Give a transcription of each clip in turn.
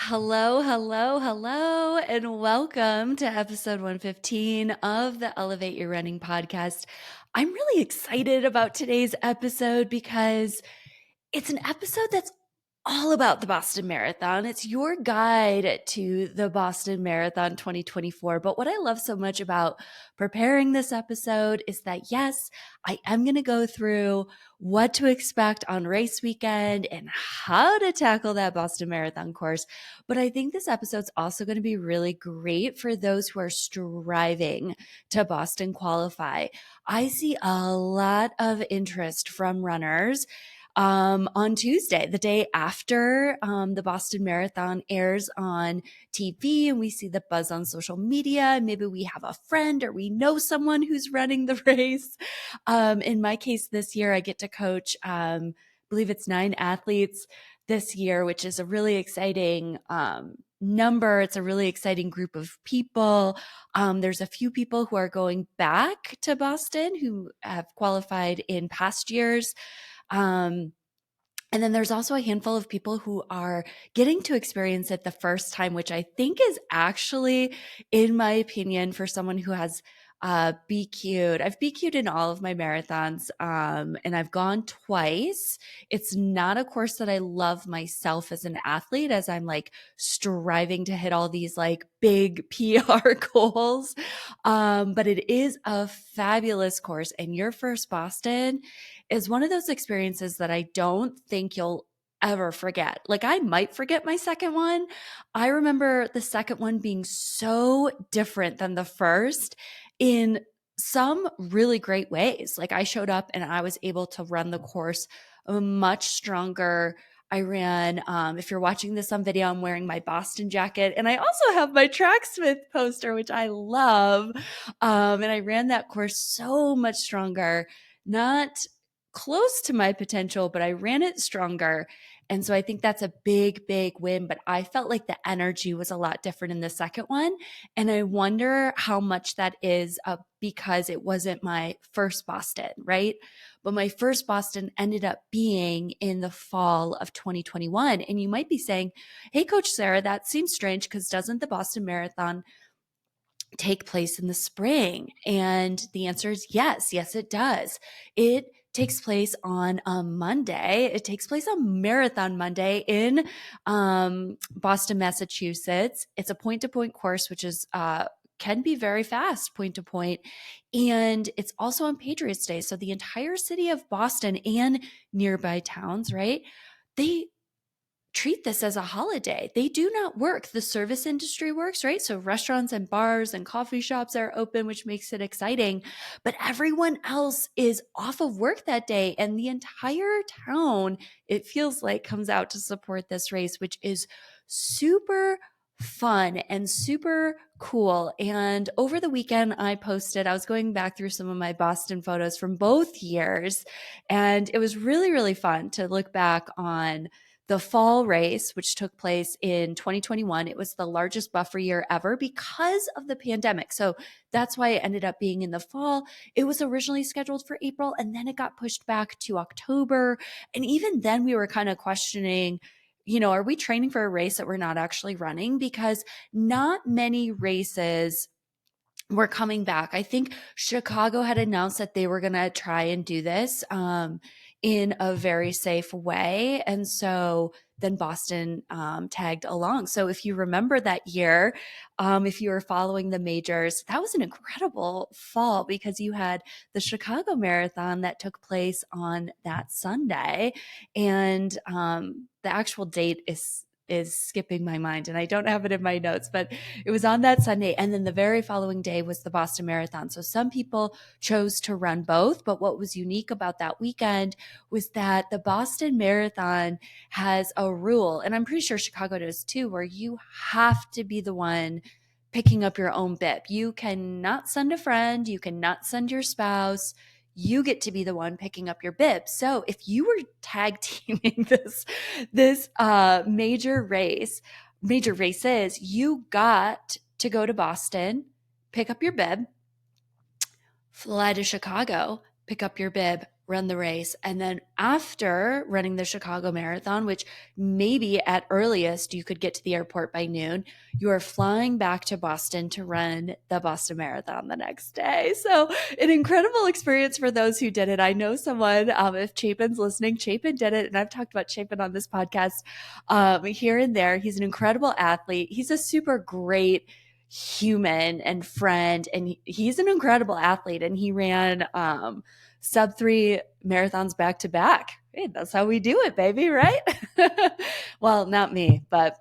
Hello, hello, hello, and welcome to episode 115 of the Elevate Your Running podcast. I'm really excited about today's episode because it's an episode that's all about the Boston Marathon. It's your guide to the Boston Marathon 2024. But what I love so much about preparing this episode is that, yes, I am going to go through what to expect on race weekend and how to tackle that Boston Marathon course. But I think this episode's also going to be really great for those who are striving to Boston qualify. I see a lot of interest from runners on Tuesday, the day after the Boston Marathon airs on TV, and we see the buzz on social media. Maybe we have a friend or we know someone who's running the race. In my case, this year, I get to coach, I believe it's 9 athletes this year, which is a really exciting number. It's a really exciting group of people. There's a few people who are going back to Boston who have qualified in past years. Um, and then there's also a handful of people who are getting to experience it the first time, which I think is actually, in my opinion, for someone who has BQ'd. I've BQ'd in all of my marathons, and I've gone twice. It's not a course that I love myself as an athlete, as I'm like striving to hit all these like big PR goals. But it is a fabulous course, and your first Boston is one of those experiences that I don't think you'll ever forget. Like I might forget my second one. I remember the second one being so different than the first in some really great ways. Like I showed up and I was able to run the course much stronger. I ran, if you're watching this on video, I'm wearing my Boston jacket and I also have my Tracksmith poster, which I love. And I ran that course so much stronger, not close to my potential, but I ran it stronger. And so I think that's a big, big win. But I felt like the energy was a lot different in the second one. And I wonder how much that is because it wasn't my first Boston, right? But my first Boston ended up being in the fall of 2021. And you might be saying, hey, Coach Sara, that seems strange because doesn't the Boston Marathon take place in the spring? And the answer is yes. Yes, it does. It takes place on a Monday. It takes place on Marathon Monday in Boston, Massachusetts. It's a point-to-point course, which is can be very fast, point to point. And it's also on Patriots Day. So the entire city of Boston and nearby towns, right? They treat this as a holiday. They do not work. The service industry works, right? So restaurants and bars and coffee shops are open, which makes it exciting. But everyone else is off of work that day. And the entire town, it feels like, comes out to support this race, which is super fun and super cool. And over the weekend, I was going back through some of my Boston photos from both years. And it was really, really fun to look back on the fall race, which took place in 2021. It was the largest buffer year ever because of the pandemic. So that's why it ended up being in the fall. It was originally scheduled for April and then it got pushed back to October. And even then, we were kind of questioning, are we training for a race that we're not actually running? Because not many races were coming back. I think Chicago had announced that they were going to try and do this in a very safe way. And so then Boston tagged along. So if you remember that year, if you were following the majors, that was an incredible fall because you had the Chicago Marathon that took place on that Sunday. And the actual date is skipping my mind and I don't have it in my notes, but it was on that Sunday. And then the very following day was the Boston Marathon. So some people chose to run both. But what was unique about that weekend was that the Boston Marathon has a rule, and I'm pretty sure Chicago does too, where you have to be the one picking up your own bib. You cannot send a friend. You cannot send your spouse. You get to be the one picking up your bib. So if you were tag teaming this major races, you got to go to Boston, pick up your bib, fly to Chicago, pick up your bib, run the race. And then after running the Chicago Marathon, which maybe at earliest you could get to the airport by noon, you are flying back to Boston to run the Boston Marathon the next day. So an incredible experience for those who did it. I know someone, if Chapin's listening, Chapin did it. And I've talked about Chapin on this podcast here and there. He's an incredible athlete. He's a super great human and friend, and he's an incredible athlete, and he ran sub 3 marathons back to back. Hey, that's how we do it, baby, right? Well, not me, but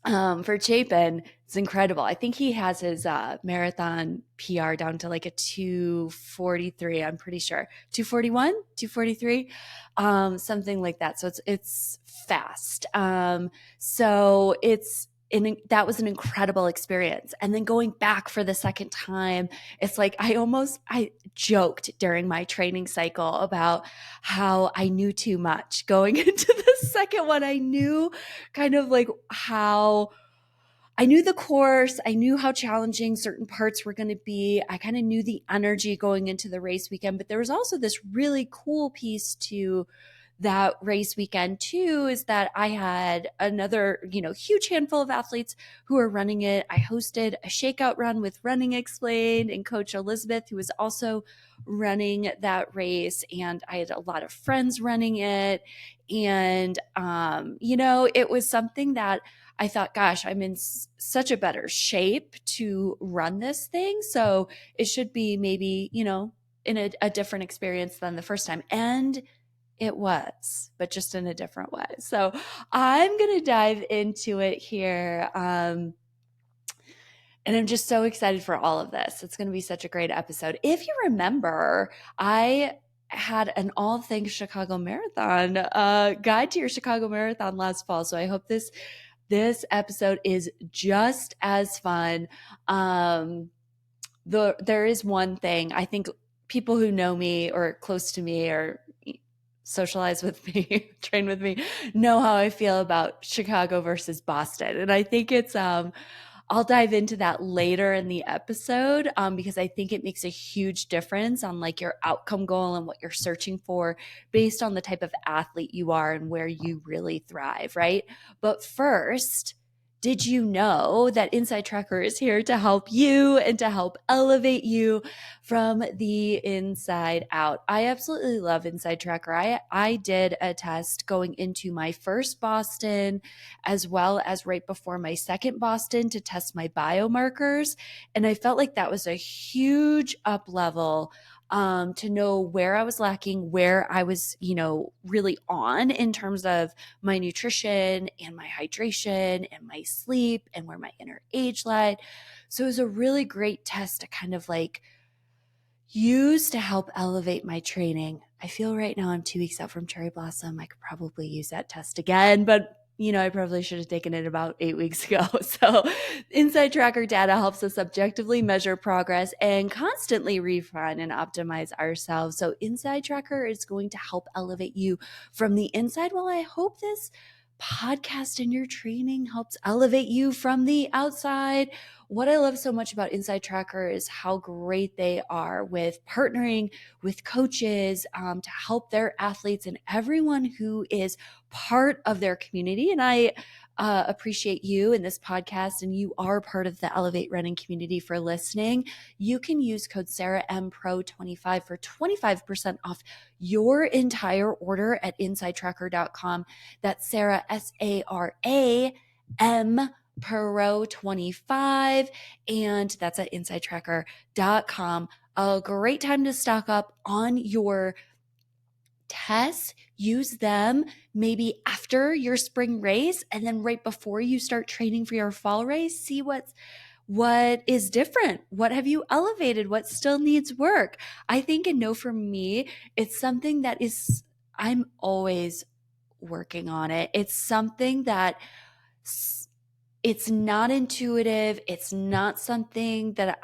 for Chapin, it's incredible. I think he has his marathon PR down to like a 2:43. I'm pretty sure 2:41, 2:43, something like that. So it's fast. So that was an incredible experience. And then going back for the second time, it's like I joked during my training cycle about how I knew too much going into the second one. I knew kind of like how I knew the course. I knew how challenging certain parts were going to be. I kind of knew the energy going into the race weekend, but there was also this really cool piece to that race weekend too, is that I had another, huge handful of athletes who were running it. I hosted a shakeout run with Running Explained and Coach Elizabeth, who was also running that race. And I had a lot of friends running it. And, it was something that I thought, gosh, I'm in such a better shape to run this thing. So it should be maybe, in a different experience than the first time. And it was, but just in a different way. So I'm going to dive into it here. And I'm just so excited for all of this. It's going to be such a great episode. If you remember, I had an all things Chicago Marathon guide to your Chicago Marathon last fall. So I hope this episode is just as fun. There is one thing I think people who know me or close to me or socialize with me, train with me, know how I feel about Chicago versus Boston. And I think it's, I'll dive into that later in the episode because I think it makes a huge difference on like your outcome goal and what you're searching for based on the type of athlete you are and where you really thrive, right? But first, did you know that Inside Tracker is here to help you and to help elevate you from the inside out? I absolutely love Inside Tracker. I did a test going into my first Boston as well as right before my second Boston to test my biomarkers. And I felt like that was a huge up level to know where I was lacking, where I was, really on in terms of my nutrition and my hydration and my sleep and where my inner age lied. So it was a really great test to kind of like use to help elevate my training. I feel right now I'm 2 weeks out from Cherry Blossom. I could probably use that test again, but I probably should have taken it about 8 weeks ago. So Inside Tracker data helps us objectively measure progress and constantly refine and optimize ourselves. So Inside Tracker is going to help elevate you from the inside. Well, I hope this podcast and your training helps elevate you from the outside. What I love so much about Inside Tracker is how great they are with partnering with coaches to help their athletes and everyone who is part of their community. And I appreciate you in this podcast, and you are part of the Elevate Running community for listening. You can use code SarahMPro25 for 25% off your entire order at InsideTracker.com. That's Sarah, SARAM Pro25, and that's at InsideTracker.com. A great time to stock up on your tests. Use them maybe after your spring race and then right before you start training for your fall race. See what is different. What have you elevated? What still needs work? I think and know for me, it's something that I'm always working on it. It's something that it's not intuitive. It's not something that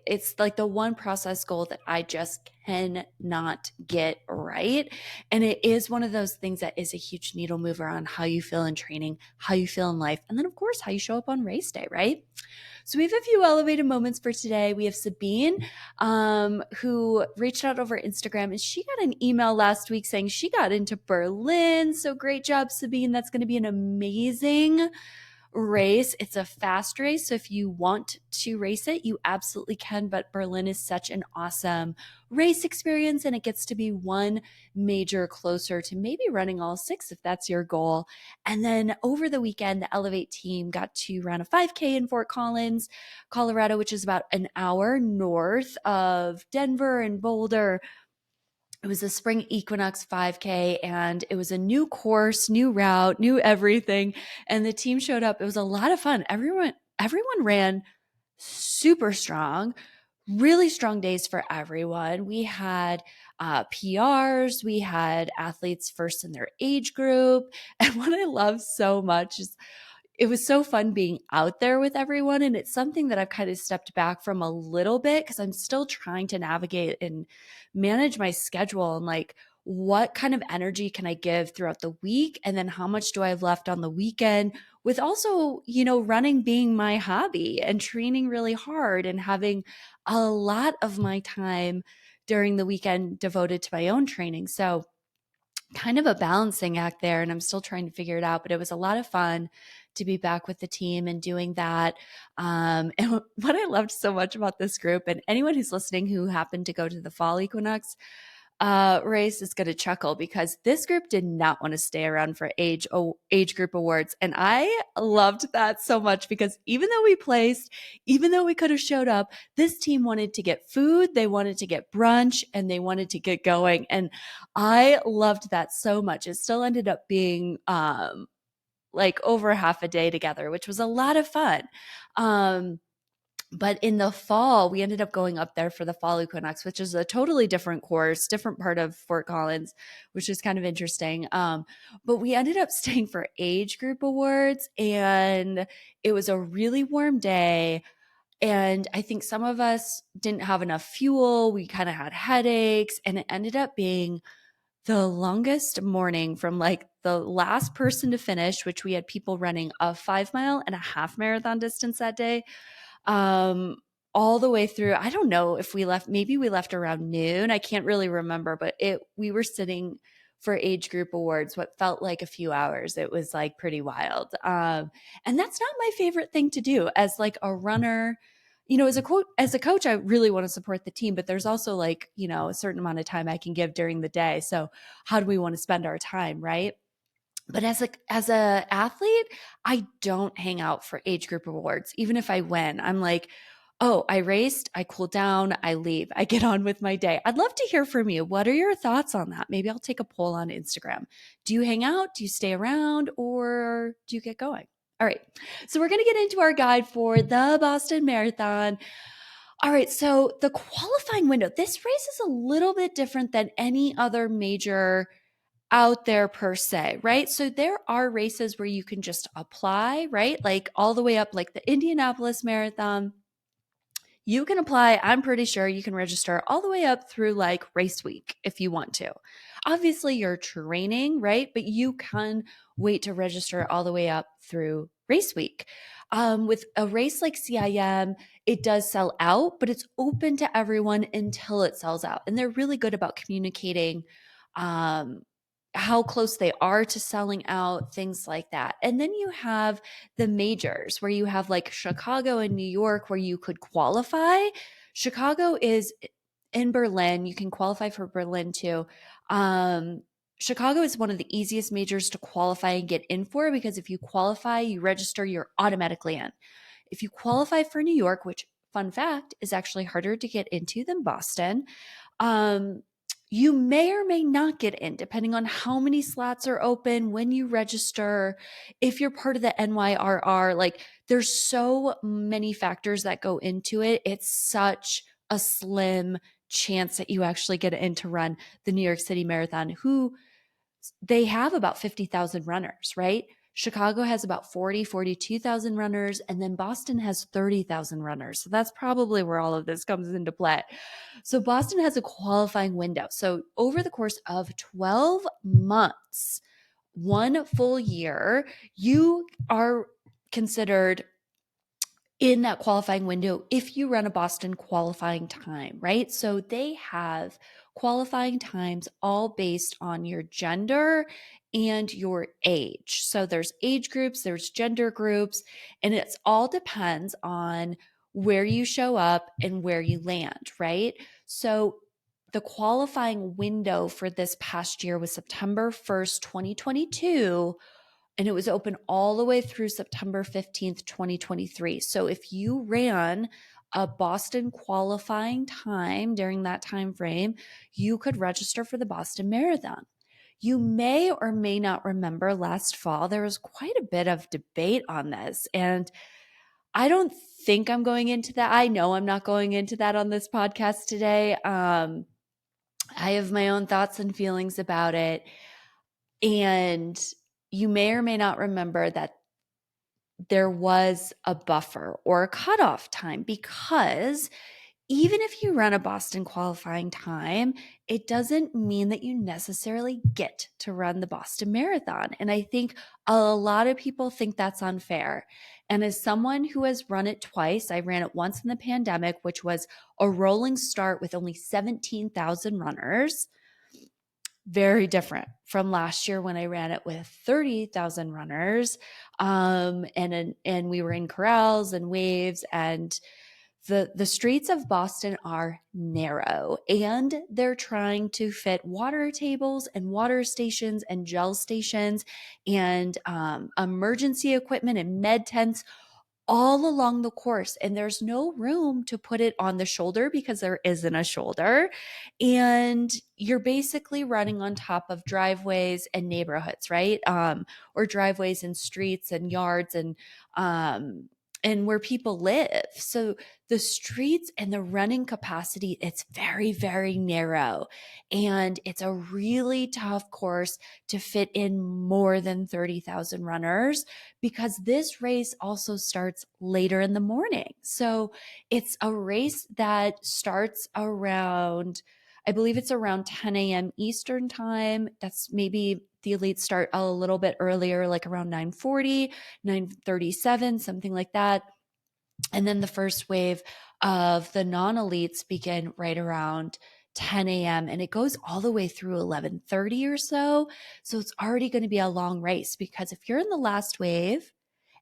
it's like the one process goal that I just cannot get right. And it is one of those things that is a huge needle mover on how you feel in training, how you feel in life, and then, of course, how you show up on race day, right? So we have a few elevated moments for today. We have Sabine, who reached out over Instagram, and she got an email last week saying she got into Berlin. So great job, Sabine. That's going to be an amazing race. It's a fast race. So if you want to race it, you absolutely can. But Berlin is such an awesome race experience, and it gets to be one major closer to maybe running all 6 if that's your goal. And then over the weekend, the Elevate team got to run a 5K in Fort Collins, Colorado, which is about an hour north of Denver and Boulder. It was a spring Equinox 5K, and it was a new course, new route, new everything. And the team showed up. It was a lot of fun. Everyone ran super strong, really strong days for everyone. We had PRs, we had athletes first in their age group. And what I love so much is it was so fun being out there with everyone. And it's something that I've kind of stepped back from a little bit because I'm still trying to navigate and manage my schedule and like what kind of energy can I give throughout the week? And then how much do I have left on the weekend with also, running being my hobby and training really hard and having a lot of my time during the weekend devoted to my own training. So kind of a balancing act there, and I'm still trying to figure it out, but it was a lot of fun to be back with the team and doing that. And what I loved so much about this group, and anyone who's listening who happened to go to the fall Equinox race is going to chuckle because this group did not want to stay around for age group awards. And I loved that so much because even though we placed, even though we could have showed up, this team wanted to get food, they wanted to get brunch, and they wanted to get going. And I loved that so much. It still ended up being like over half a day together, which was a lot of fun. But in the fall, we ended up going up there for the fall Equinox, which is a totally different course, different part of Fort Collins, which is kind of interesting. But we ended up staying for age group awards, and it was a really warm day. And I think some of us didn't have enough fuel. We kind of had headaches, and it ended up being the longest morning from like the last person to finish, which we had people running a 5 mile and a half marathon distance that day, um, all the way through. I don't know if we left, maybe we left around noon. I can't really remember, but we were sitting for age group awards, what felt like a few hours. It was like pretty wild. And that's not my favorite thing to do as like a runner. As a coach, I really want to support the team, but there's also like, a certain amount of time I can give during the day. So how do we want to spend our time? Right. But as a athlete, I don't hang out for age group awards. Even if I win, I'm like, oh, I raced, I cool down, I leave, I get on with my day. I'd love to hear from you. What are your thoughts on that? Maybe I'll take a poll on Instagram. Do you hang out? Do you stay around? Or do you get going? All right. So we're going to get into our guide for the Boston Marathon. All right. So the qualifying window, this race is a little bit different than any other major out there per se, right? So there are races where you can just apply, right? Like all the way up, like the Indianapolis Marathon. You can apply, I'm pretty sure you can register all the way up through like race week if you want to. Obviously, you're training, right? But you can wait to register all the way up through race week. With a race like CIM, it does sell out, but it's open to everyone until it sells out. And they're really good about communicating um, how close they are to selling out, things like that. And then you have the majors where you have like Chicago and New York where you could qualify. Chicago is in Berlin. You can qualify for Berlin too. Chicago is one of the easiest majors to qualify and get in for because if you qualify, you register, you're automatically in. If you qualify for New York, which fun fact is actually harder to get into than Boston, um, you may or may not get in depending on how many slots are open, when you register, if you're part of the NYRR. Like there's so many factors that go into it. It's such a slim chance that you actually get in to run the New York City Marathon, who they have about 50,000 runners, right? Chicago has about 42,000 runners, and then Boston has 30,000 runners. So that's probably where all of this comes into play. So Boston has a qualifying window. So over the course of 12 months, one full year, you are considered in that qualifying window if you run a Boston qualifying time, right? So they have qualifying times all based on your gender and your age. So there's age groups, there's gender groups, and it's all depends on where you show up and where you land, right? So the qualifying window for this past year was September 1st, 2022, and it was open all the way through September 15th, 2023. So if you ran a Boston qualifying time during that time frame, you could register for the Boston Marathon. You may or may not remember last fall, there was quite a bit of debate on this. And I don't think I'm going into that. I know I'm not going into that on this podcast today. I have my own thoughts and feelings about it. And you may or may not remember that there was a buffer or a cutoff time, because even if you run a Boston qualifying time, it doesn't mean that you necessarily get to run the Boston Marathon. And I think a lot of people think that's unfair. And as someone who has run it twice, I ran it once in the pandemic, which was a rolling start with only 17,000 runners. Very different from last year when I ran it with 30,000 runners. And we were in corrals and waves, and the streets of Boston are narrow, and they're trying to fit water tables and water stations and gel stations and emergency equipment and med tents all along the course. And there's no room to put it on the shoulder because there isn't a shoulder. And you're basically running on top of driveways and neighborhoods, right? Or driveways and streets and yards and where people live. So the streets and the running capacity, it's very, very narrow. And it's a really tough course to fit in more than 30,000 runners, because this race also starts later in the morning. So it's a race that starts around, I believe it's around 10 a.m. Eastern time. That's maybe the elites start a little bit earlier, like around 9:40, 9:37, something like that. And then the first wave of the non-elites begin right around 10 a.m. and it goes all the way through 11:30 or so. So it's already going to be a long race, because if you're in the last wave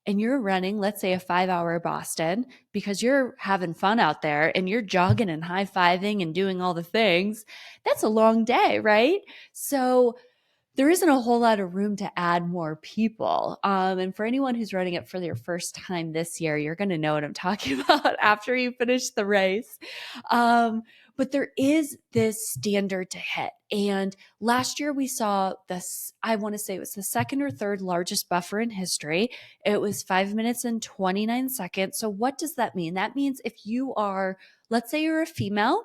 and you're running, let's say a 5-hour Boston, because you're having fun out there and you're jogging and high-fiving and doing all the things, that's a long day, right? So there isn't a whole lot of room to add more people. And for anyone who's running it for their first time this year, you're going to know what I'm talking about after you finish the race. But there is this standard to hit. And last year we saw this, I want to say it was the second or third largest buffer in history. It was 5 minutes and 29 seconds. So what does that mean? That means if you are, let's say you're a female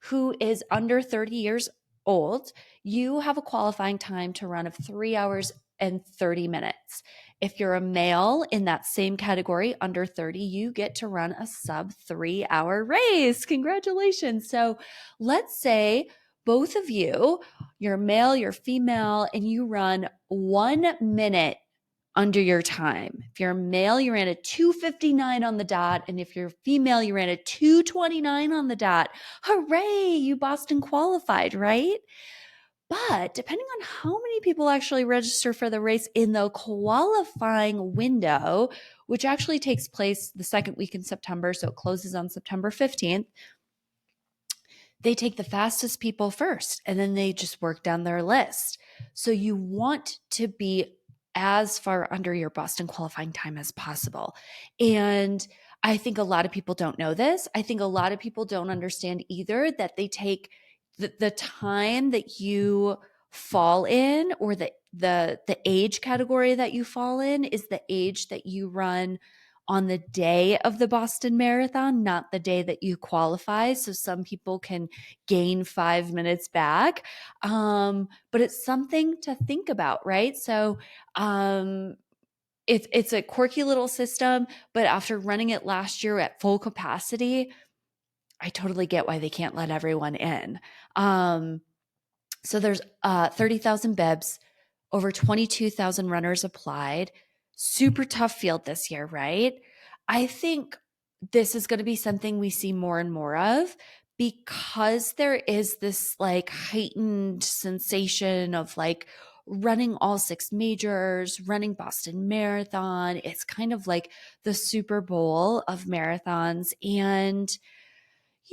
who is under 30 years old, you have a qualifying time to run of 3 hours and 30 minutes. If you're a male in that same category, under 30, you get to run a sub 3-hour race. Congratulations. So let's say both of you, you're male, you're female, and you run 1 minute under your time. If you're a male, you ran a 2:59 on the dot. And if you're female, you ran a 2:29 on the dot. Hooray, you Boston qualified, right? But depending on how many people actually register for the race in the qualifying window, which actually takes place the second week in September, so it closes on September 15th, they take the fastest people first, and then they just work down their list. So you want to be as far under your Boston qualifying time as possible. And I think a lot of people don't know this. I think a lot of people don't understand either that they take the time that you fall in, or the age category that you fall in, is the age that you run on the day of the Boston Marathon, not the day that you qualify. So some people can gain 5 minutes back. But it's something to think about, right? So it's a quirky little system, but after running it last year at full capacity, I totally get why they can't let everyone in. So there's 30,000 bibs, over 22,000 runners applied. Super tough field this year, right? I think this is going to be something we see more and more of because there is this like heightened sensation of like running all six majors, running Boston Marathon. It's kind of like the Super Bowl of marathons. And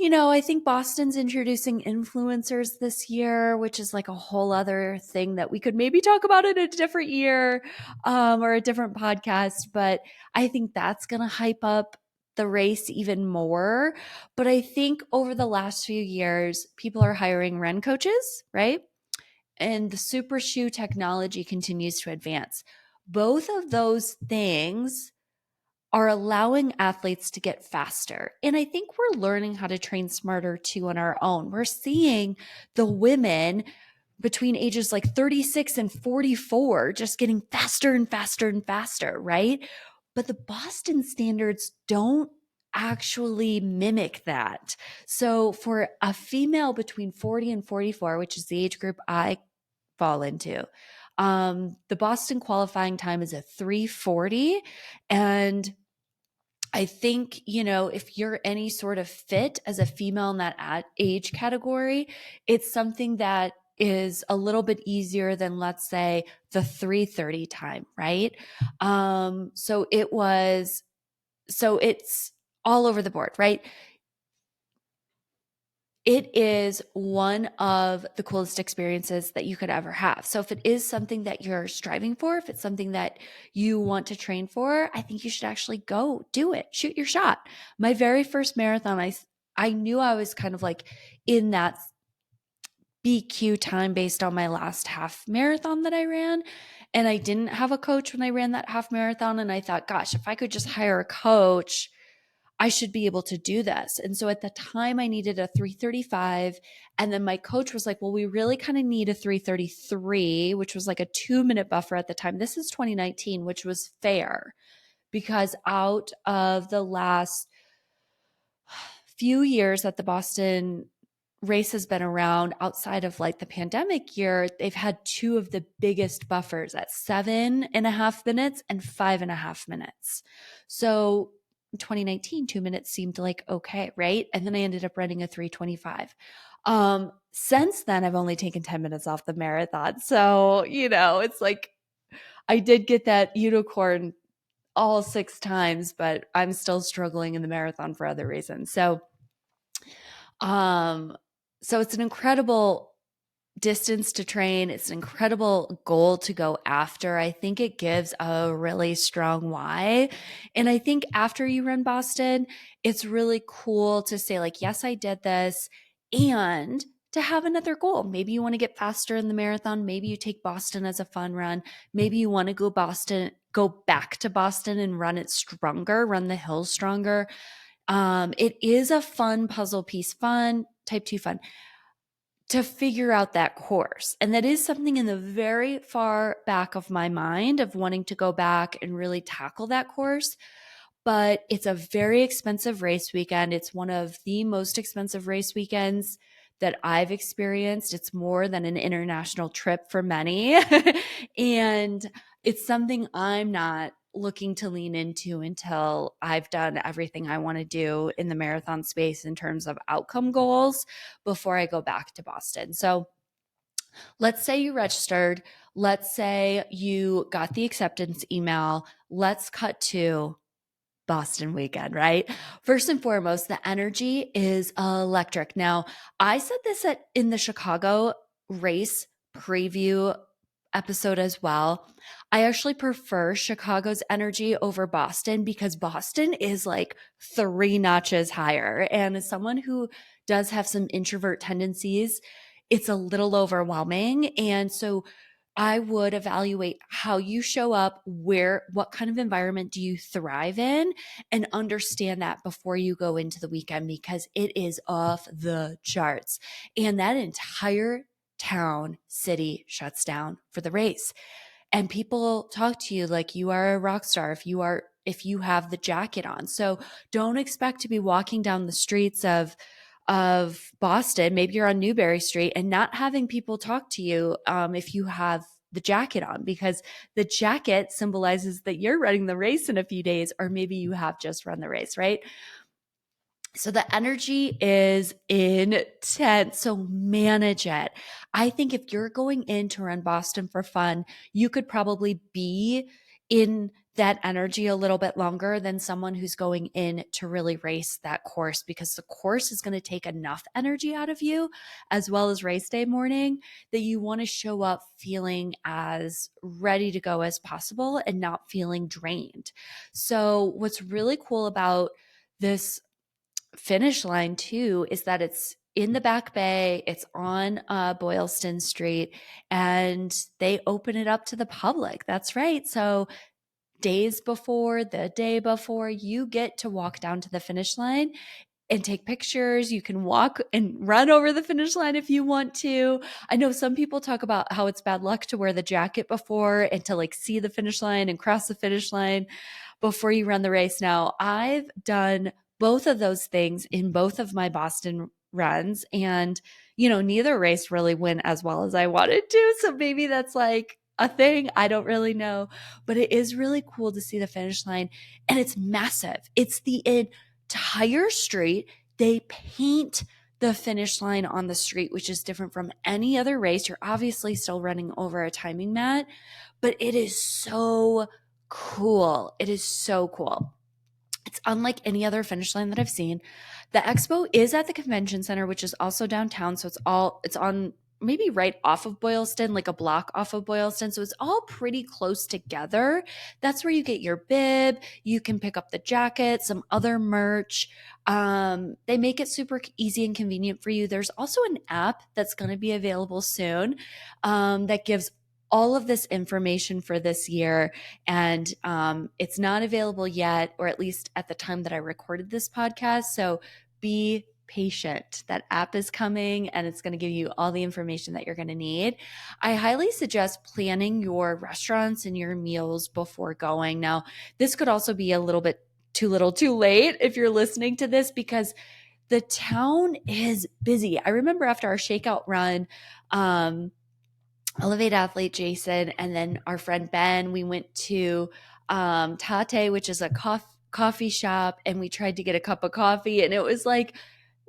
I think Boston's introducing influencers this year, which is like a whole other thing that we could maybe talk about in a different year or a different podcast. But I think that's going to hype up the race even more. But I think over the last few years, people are hiring run coaches, right? And the super shoe technology continues to advance. Both of those things are allowing athletes to get faster. And I think we're learning how to train smarter too on our own. We're seeing the women between ages like 36 and 44 just getting faster and faster and faster, right? But the Boston standards don't actually mimic that. So for a female between 40 and 44, which is the age group I fall into, the Boston qualifying time is a 3:40, and I think, if you're any sort of fit as a female in that age category, it's something that is a little bit easier than, let's say, the 3:30 time, right? So it's all over the board, right? It is one of the coolest experiences that you could ever have. So if it is something that you're striving for, if it's something that you want to train for, I think you should actually go do it. Shoot your shot. My very first marathon, I knew I was kind of like in that BQ time based on my last half marathon that I ran. And I didn't have a coach when I ran that half marathon. And I thought, gosh, if I could just hire a coach, I should be able to do this. And so at the time I needed a 3:35. And then my coach was like, well, we really kind of need a 3:33, which was like a 2-minute buffer at the time. This is 2019, which was fair because out of the last few years that the Boston race has been around outside of like the pandemic year, they've had two of the biggest buffers at 7.5 minutes and 5.5 minutes. So in 2019, 2 minutes seemed like okay, right? And then I ended up running a 3:25. Since then, I've only taken 10 minutes off the marathon. So, it's like I did get that unicorn all 6 times, but I'm still struggling in the marathon for other reasons. Um, so it's an incredible distance to train. It's an incredible goal to go after. I think it gives a really strong why. And I think after you run Boston, it's really cool to say like, yes, I did this, and to have another goal. Maybe you want to get faster in the marathon. Maybe you take Boston as a fun run. Maybe you want to go back to Boston and run it stronger, run the hills stronger. It is a fun puzzle piece, type 2 fun, to figure out that course. And that is something in the very far back of my mind of wanting to go back and really tackle that course. But it's a very expensive race weekend. It's one of the most expensive race weekends that I've experienced. It's more than an international trip for many. And it's something I'm not looking to lean into until I've done everything I want to do in the marathon space in terms of outcome goals before I go back to Boston. So let's say you registered. Let's say you got the acceptance email. Let's cut to Boston weekend, right? First and foremost, the energy is electric. Now, I said this in the Chicago race preview episode as well. I actually prefer Chicago's energy over Boston because Boston is like 3 notches higher. And as someone who does have some introvert tendencies, it's a little overwhelming. And so I would evaluate how you show up, what kind of environment do you thrive in, and understand that before you go into the weekend because it is off the charts. And that entire town, city shuts down for the race. and people talk to you like you are a rock star if you have the jacket on. So don't expect to be walking down the streets of Boston, maybe you're on Newberry Street, and not having people talk to you if you have the jacket on, because the jacket symbolizes that you're running the race in a few days, or maybe you have just run the race, right? So the energy is intense. So manage it. I think if you're going in to run Boston for fun, you could probably be in that energy a little bit longer than someone who's going in to really race that course, because the course is going to take enough energy out of you, as well as race day morning, that you want to show up feeling as ready to go as possible and not feeling drained. So what's really cool about this finish line too is that it's in the Back Bay, it's on Boylston Street, and they open it up to the public. That's right. So days before, the day before, you get to walk down to the finish line and take pictures. You can walk and run over the finish line if you want to. I know some people talk about how it's bad luck to wear the jacket before and to like see the finish line and cross the finish line before you run the race. Now, I've done both of those things in both of my Boston runs, and neither race really went as well as I wanted to. So maybe that's like a thing. I don't really know, but it is really cool to see the finish line, and it's massive. It's the entire street. They paint the finish line on the street, which is different from any other race. You're obviously still running over a timing mat, but it is so cool. It is so cool. It's unlike any other finish line that I've seen. The expo is at the convention center, which is also downtown. So it's on maybe right off of Boylston, like a block off of Boylston. So it's all pretty close together. That's where you get your bib. You can pick up the jacket, some other merch. They make it super easy and convenient for you. There's also an app that's going to be available soon that gives all of this information for this year. And it's not available yet, or at least at the time that I recorded this podcast. So be patient. That app is coming, and it's going to give you all the information that you're going to need. I highly suggest planning your restaurants and your meals before going. Now, this could also be a little bit too little too late if you're listening to this, because the town is busy. I remember after our shakeout run, Elevate athlete Jason and then our friend Ben, we went to Tate, which is a coffee shop, and we tried to get a cup of coffee, and it was like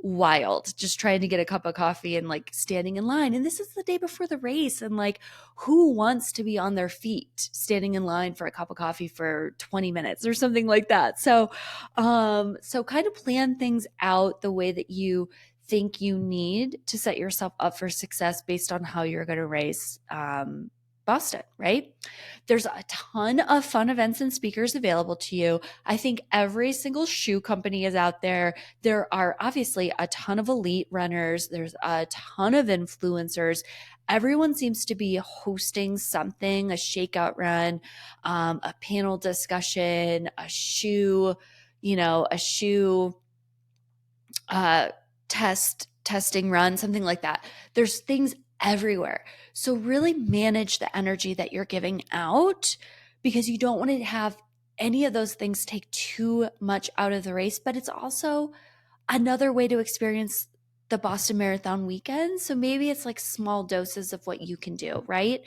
wild just trying to get a cup of coffee and like standing in line. And this is the day before the race, and like, who wants to be on their feet standing in line for a cup of coffee for 20 minutes or something like that? So kind of plan things out the way that you think you need to set yourself up for success based on how you're going to race Boston, right? There's a ton of fun events and speakers available to you. I think every single shoe company is out there. There are obviously a ton of elite runners. There's a ton of influencers. Everyone seems to be hosting something, a shakeout run, a panel discussion, a shoe testing run, something like that. There's things everywhere. So really manage the energy that you're giving out, because you don't want to have any of those things take too much out of the race, but it's also another way to experience the Boston Marathon weekend. So maybe it's like small doses of what you can do, right?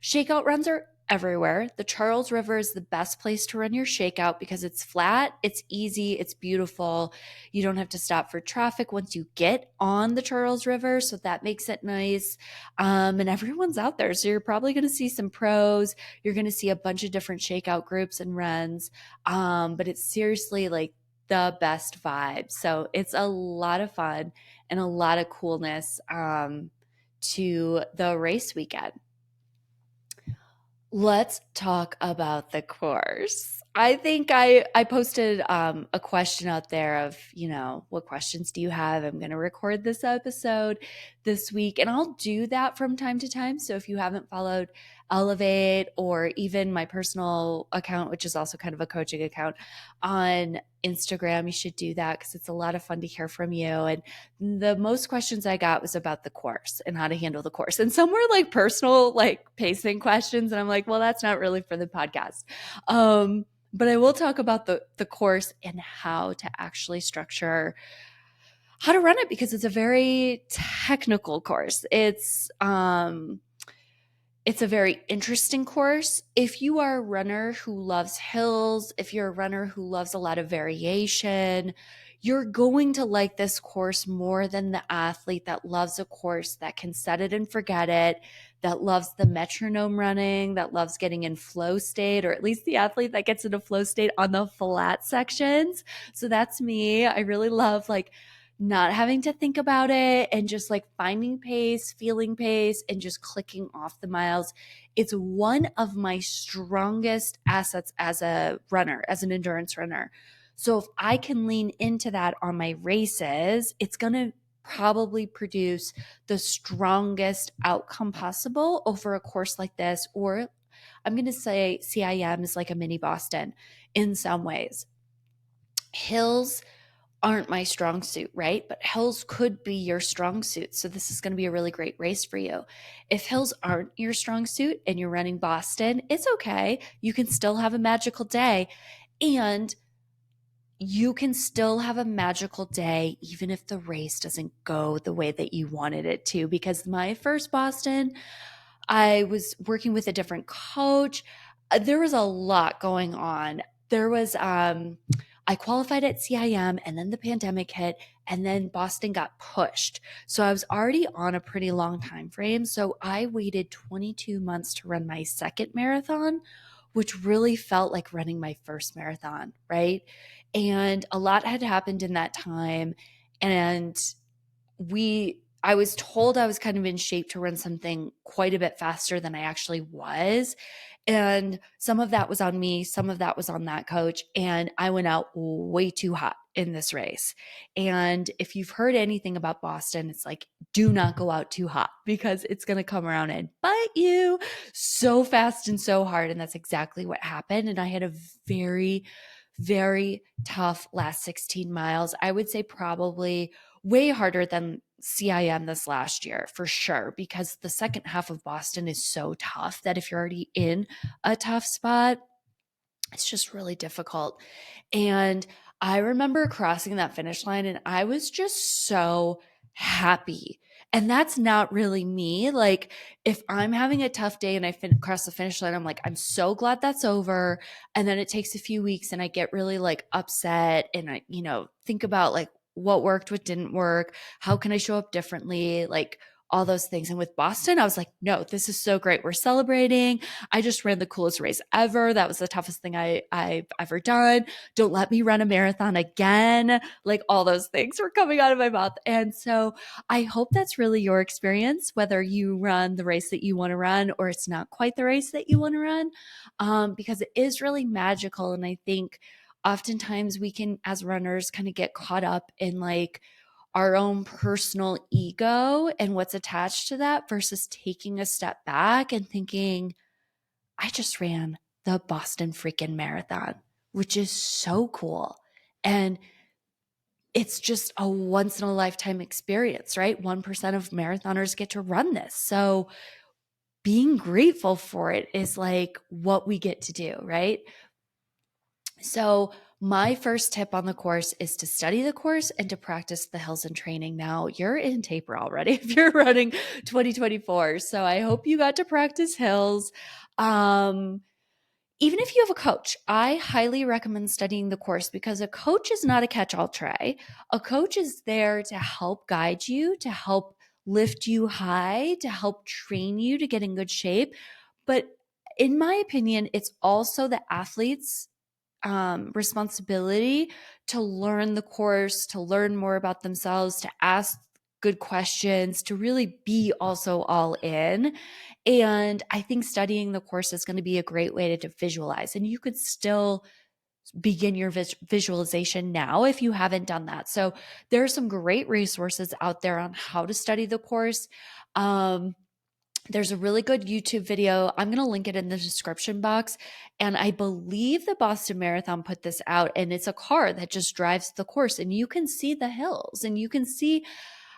Shakeout runs are everywhere. The Charles River is the best place to run your shakeout because it's flat, it's easy, it's beautiful. You don't have to stop for traffic once you get on the Charles River, so that makes it nice. And everyone's out there, so you're probably going to see some pros. You're going to see a bunch of different shakeout groups and runs, but it's seriously like the best vibe. So it's a lot of fun and a lot of coolness to the race weekend. Let's talk about the course. I think I posted a question out there of, what questions do you have? I'm going to record this episode this week, and I'll do that from time to time. So if you haven't followed Elevate, or even my personal account, which is also kind of a coaching account on Instagram. You should do that because it's a lot of fun to hear from you. And the most questions I got was about the course and how to handle the course. And some were like personal, like pacing questions. And I'm like, well, that's not really for the podcast. But I will talk about the course and how to actually structure how to run it, because it's a very technical course. It's a very interesting course. If you are a runner who loves hills, if you're a runner who loves a lot of variation, you're going to like this course more than the athlete that loves a course that can set it and forget it, that loves the metronome running, that loves getting in flow state, or at least the athlete that gets into flow state on the flat sections. So that's me. I really love like not having to think about it and just like finding pace, feeling pace, and just clicking off the miles. It's one of my strongest assets as a runner, as an endurance runner. So if I can lean into that on my races, it's going to probably produce the strongest outcome possible over a course like this. Or I'm going to say CIM is like a mini Boston in some ways. Hills aren't my strong suit, right? But hills could be your strong suit. So this is going to be a really great race for you. If hills aren't your strong suit and you're running Boston, it's okay. You can still have a magical day. And you can still have a magical day even if the race doesn't go the way that you wanted it to. Because my first Boston, I was working with a different coach. There was a lot going on. There was I qualified at CIM, and then the pandemic hit, and then Boston got pushed. So I was already on a pretty long time frame. So I waited 22 months to run my second marathon, which really felt like running my first marathon, right? And a lot had happened in that time. And I was told I was kind of in shape to run something quite a bit faster than I actually was. And some of that was on me, some of that was on that coach. And I went out way too hot in this race. And if you've heard anything about Boston, it's like, do not go out too hot because it's going to come around and bite you so fast and so hard. And that's exactly what happened. And I had a very, very tough last 16 miles. I would say probably way harder than CIM this last year for sure, because the second half of Boston is so tough that if you're already in a tough spot, it's just really difficult. And I remember crossing that finish line and I was just so happy. And that's not really me. Like, if I'm having a tough day and I cross the finish line, I'm like, I'm so glad that's over. And then it takes a few weeks and I get really like upset and I, think about like what worked, what didn't work, how can I show up differently, like all those things. And with Boston, I was like, no, this is so great. We're celebrating. I just ran the coolest race ever. That was the toughest thing I've ever done. Don't let me run a marathon again. Like all those things were coming out of my mouth. And so I hope that's really your experience, whether you run the race that you want to run or it's not quite the race that you want to run, because it is really magical. And I think oftentimes we can, as runners, kind of get caught up in like our own personal ego and what's attached to that versus taking a step back and thinking, I just ran the Boston freaking Marathon, which is so cool. And it's just a once in a lifetime experience, right? 1% of marathoners get to run this. So being grateful for it is like what we get to do, right? So my first tip on the course is to study the course and to practice the hills and training. Now you're in taper already if you're running 2024. So I hope you got to practice hills. Even if you have a coach, I highly recommend studying the course because a coach is not a catch-all tray. A coach is there to help guide you, to help lift you high, to help train you to get in good shape. But in my opinion, it's also the athlete's responsibility to learn the course, to learn more about themselves, to ask good questions, to really be also all in. And I think studying the course is going to be a great way to visualize. And you could still begin your visualization now if you haven't done that. So there are some great resources out there on how to study the course. There's a really good YouTube video. I'm going to link it in the description box. And I believe the Boston Marathon put this out, and it's a car that just drives the course, and you can see the hills and you can see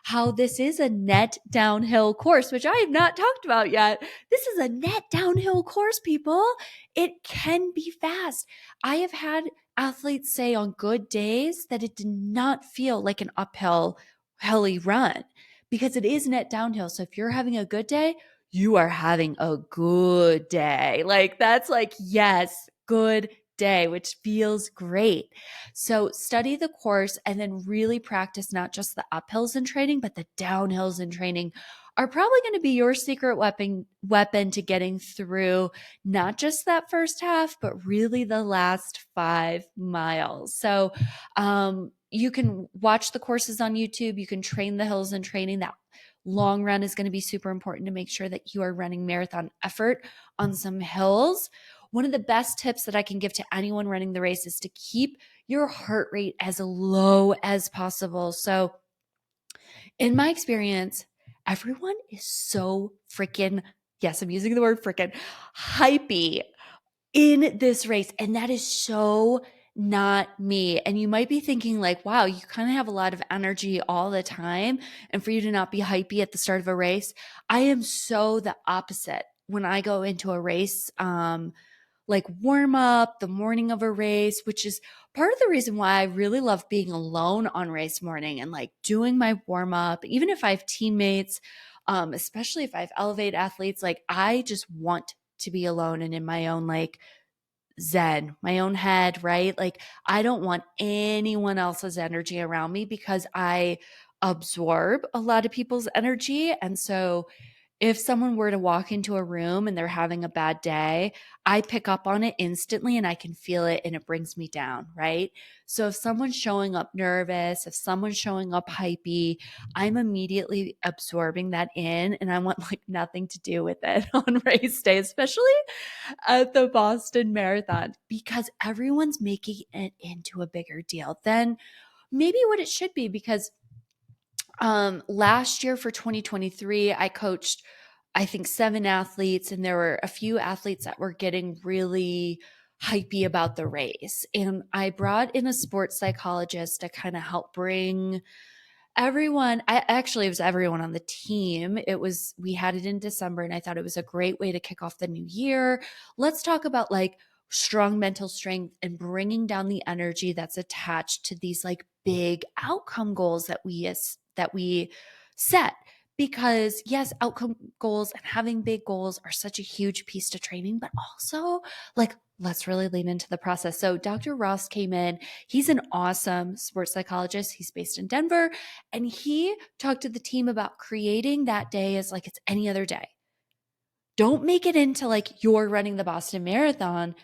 how this is a net downhill course, which I have not talked about yet. This is a net downhill course, people. It can be fast. I have had athletes say on good days that it did not feel like an uphill, hilly run because it is net downhill. So if you're having a good day, you are having a good day. Like that's like, yes, good day, which feels great. So study the course and then really practice not just the uphills in training, but the downhills in training are probably going to be your secret weapon to getting through not just that first half, but really the last 5 miles. So you can watch the courses on YouTube. You can train the hills in training. That long run is going to be super important to make sure that you are running marathon effort on some hills. One of the best tips that I can give to anyone running the race is to keep your heart rate as low as possible. So, in my experience, everyone is so freaking, yes, I'm using the word freaking, hypey in this race. And that is so not me. And you might be thinking, like, wow, you kind of have a lot of energy all the time. And for you to not be hypey at the start of a race, I am so the opposite when I go into a race. Like warm up the morning of a race, which is part of the reason why I really love being alone on race morning and like doing my warm up, even if I have teammates, especially if I have elevate athletes. Like I just want to be alone and in my own like zen, my own head, right? Like I don't want anyone else's energy around me because I absorb a lot of people's energy. And so if someone were to walk into a room and they're having a bad day, I pick up on it instantly and I can feel it and it brings me down, right? So if someone's showing up nervous, if someone's showing up hypey, I'm immediately absorbing that in and I want like nothing to do with it on race day, especially at the Boston Marathon, because everyone's making it into a bigger deal than maybe what it should be. Because last year for 2023, I coached, I think, 7 athletes, and there were a few athletes that were getting really hypey about the race. And I brought in a sports psychologist to kind of help bring everyone, I actually, it was everyone on the team. We had it in December and I thought it was a great way to kick off the new year. Let's talk about like strong mental strength and bringing down the energy that's attached to these like big outcome goals that we set. Because yes, outcome goals and having big goals are such a huge piece to training, but also like let's really lean into the process. So Dr. Ross came in. He's an awesome sports psychologist. He's based in Denver. And he talked to the team about creating that day as like it's any other day. Don't make it into like you're running the Boston Marathon.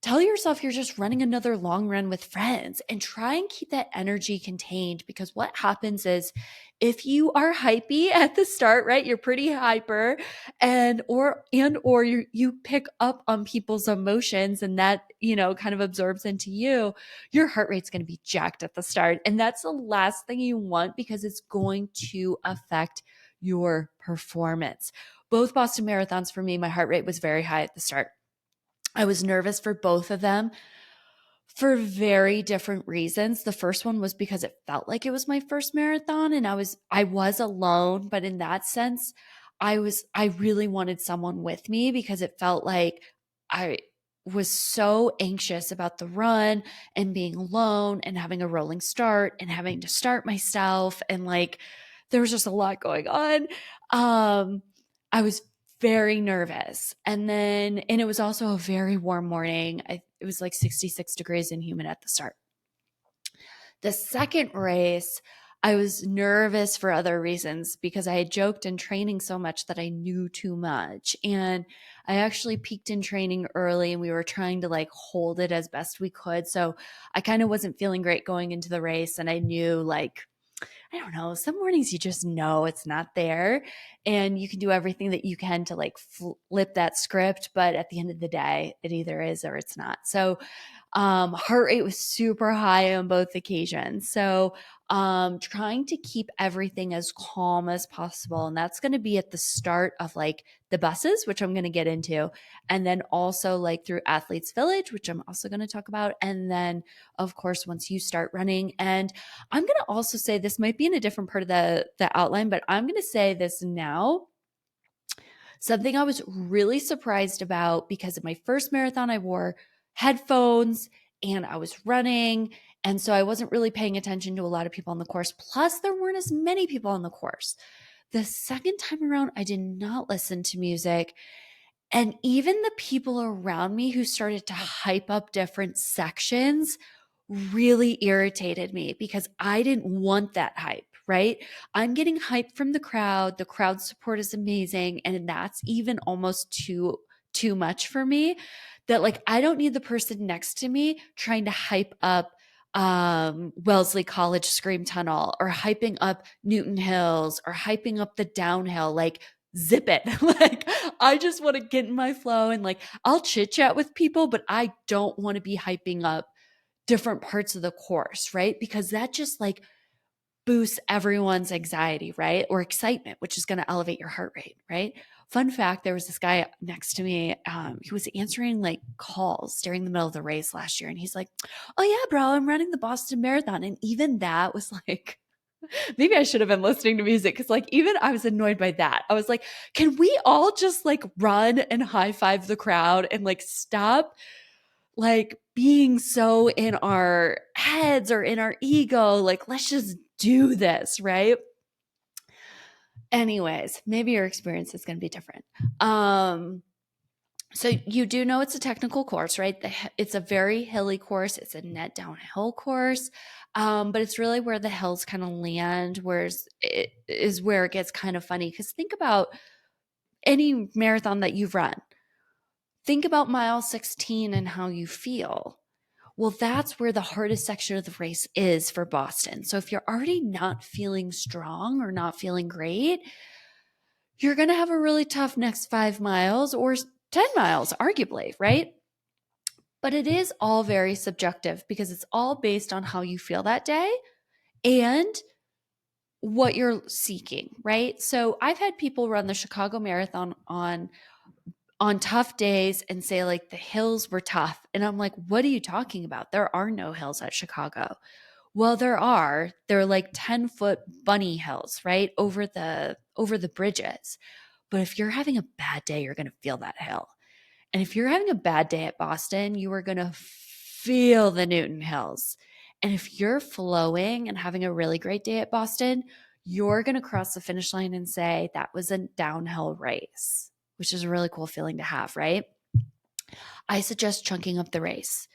Tell yourself you're just running another long run with friends and try and keep that energy contained, because what happens is if you are hypey at the start, right? You're pretty hyper or you pick up on people's emotions and that, kind of absorbs into you, your heart rate's going to be jacked at the start. And that's the last thing you want because it's going to affect your performance. Both Boston Marathons for me, my heart rate was very high at the start. I was nervous for both of them for very different reasons. The first one was because it felt like it was my first marathon and I was alone, but in that sense, I really wanted someone with me because it felt like I was so anxious about the run and being alone and having a rolling start and having to start myself and like there was just a lot going on. I was very nervous. And it was also a very warm morning. It was like 66 degrees and humid at the start. The second race, I was nervous for other reasons because I had joked in training so much that I knew too much. And I actually peaked in training early and we were trying to like hold it as best we could. So I kind of wasn't feeling great going into the race. And I knew like, I don't know, some mornings you just know it's not there and you can do everything that you can to like flip that script. But at the end of the day, it either is or it's not. So heart rate was super high on both occasions. So trying to keep everything as calm as possible. And that's going to be at the start of like the buses, which I'm going to get into. And then also like through Athletes Village, which I'm also going to talk about. And then, of course, once you start running. And I'm going to also say this might be in a different part of the outline, but I'm going to say this now. Something I was really surprised about, because of my first marathon, I wore headphones and I was running. And so I wasn't really paying attention to a lot of people on the course. Plus, there weren't as many people on the course. The second time around, I did not listen to music. And even the people around me who started to hype up different sections really irritated me because I didn't want that hype, right? I'm getting hype from the crowd. The crowd support is amazing. And that's even almost too much for me, that like I don't need the person next to me trying to hype up Wellesley College Scream Tunnel or hyping up Newton Hills or hyping up the downhill. Like, zip it. Like, I just want to get in my flow, and like I'll chit chat with people, but I don't want to be hyping up different parts of the course, right? Because that just like boosts everyone's anxiety, right? Or excitement, which is going to elevate your heart rate, right? Fun fact, there was this guy next to me. He was answering like calls during the middle of the race last year. And he's like, oh yeah, bro, I'm running the Boston Marathon. And even that was like, maybe I should have been listening to music, because like even I was annoyed by that. I was like, can we all just like run and high five the crowd and like stop like being so in our heads or in our ego? Like, let's just do this, right? Anyways, maybe your experience is going to be different. So you do know it's a technical course, right? It's a very hilly course. It's a net downhill course. But it's really where the hills kind of land, whereas it is where it gets kind of funny. Because think about any marathon that you've run. Think about mile 16 and how you feel. Well, that's where the hardest section of the race is for Boston. So if you're already not feeling strong or not feeling great, you're going to have a really tough next 5 miles or 10 miles, arguably, right? But it is all very subjective because it's all based on how you feel that day and what you're seeking, right? So I've had people run the Chicago Marathon on tough days and say like the hills were tough. And I'm like, what are you talking about? There are no hills at Chicago. Well, there are. They're like 10-foot bunny hills, right? Over the bridges. But if you're having a bad day, you're going to feel that hill. And if you're having a bad day at Boston, you are going to feel the Newton Hills. And if you're flowing and having a really great day at Boston, you're going to cross the finish line and say, that was a downhill race, which is a really cool feeling to have, right? I suggest chunking up the race.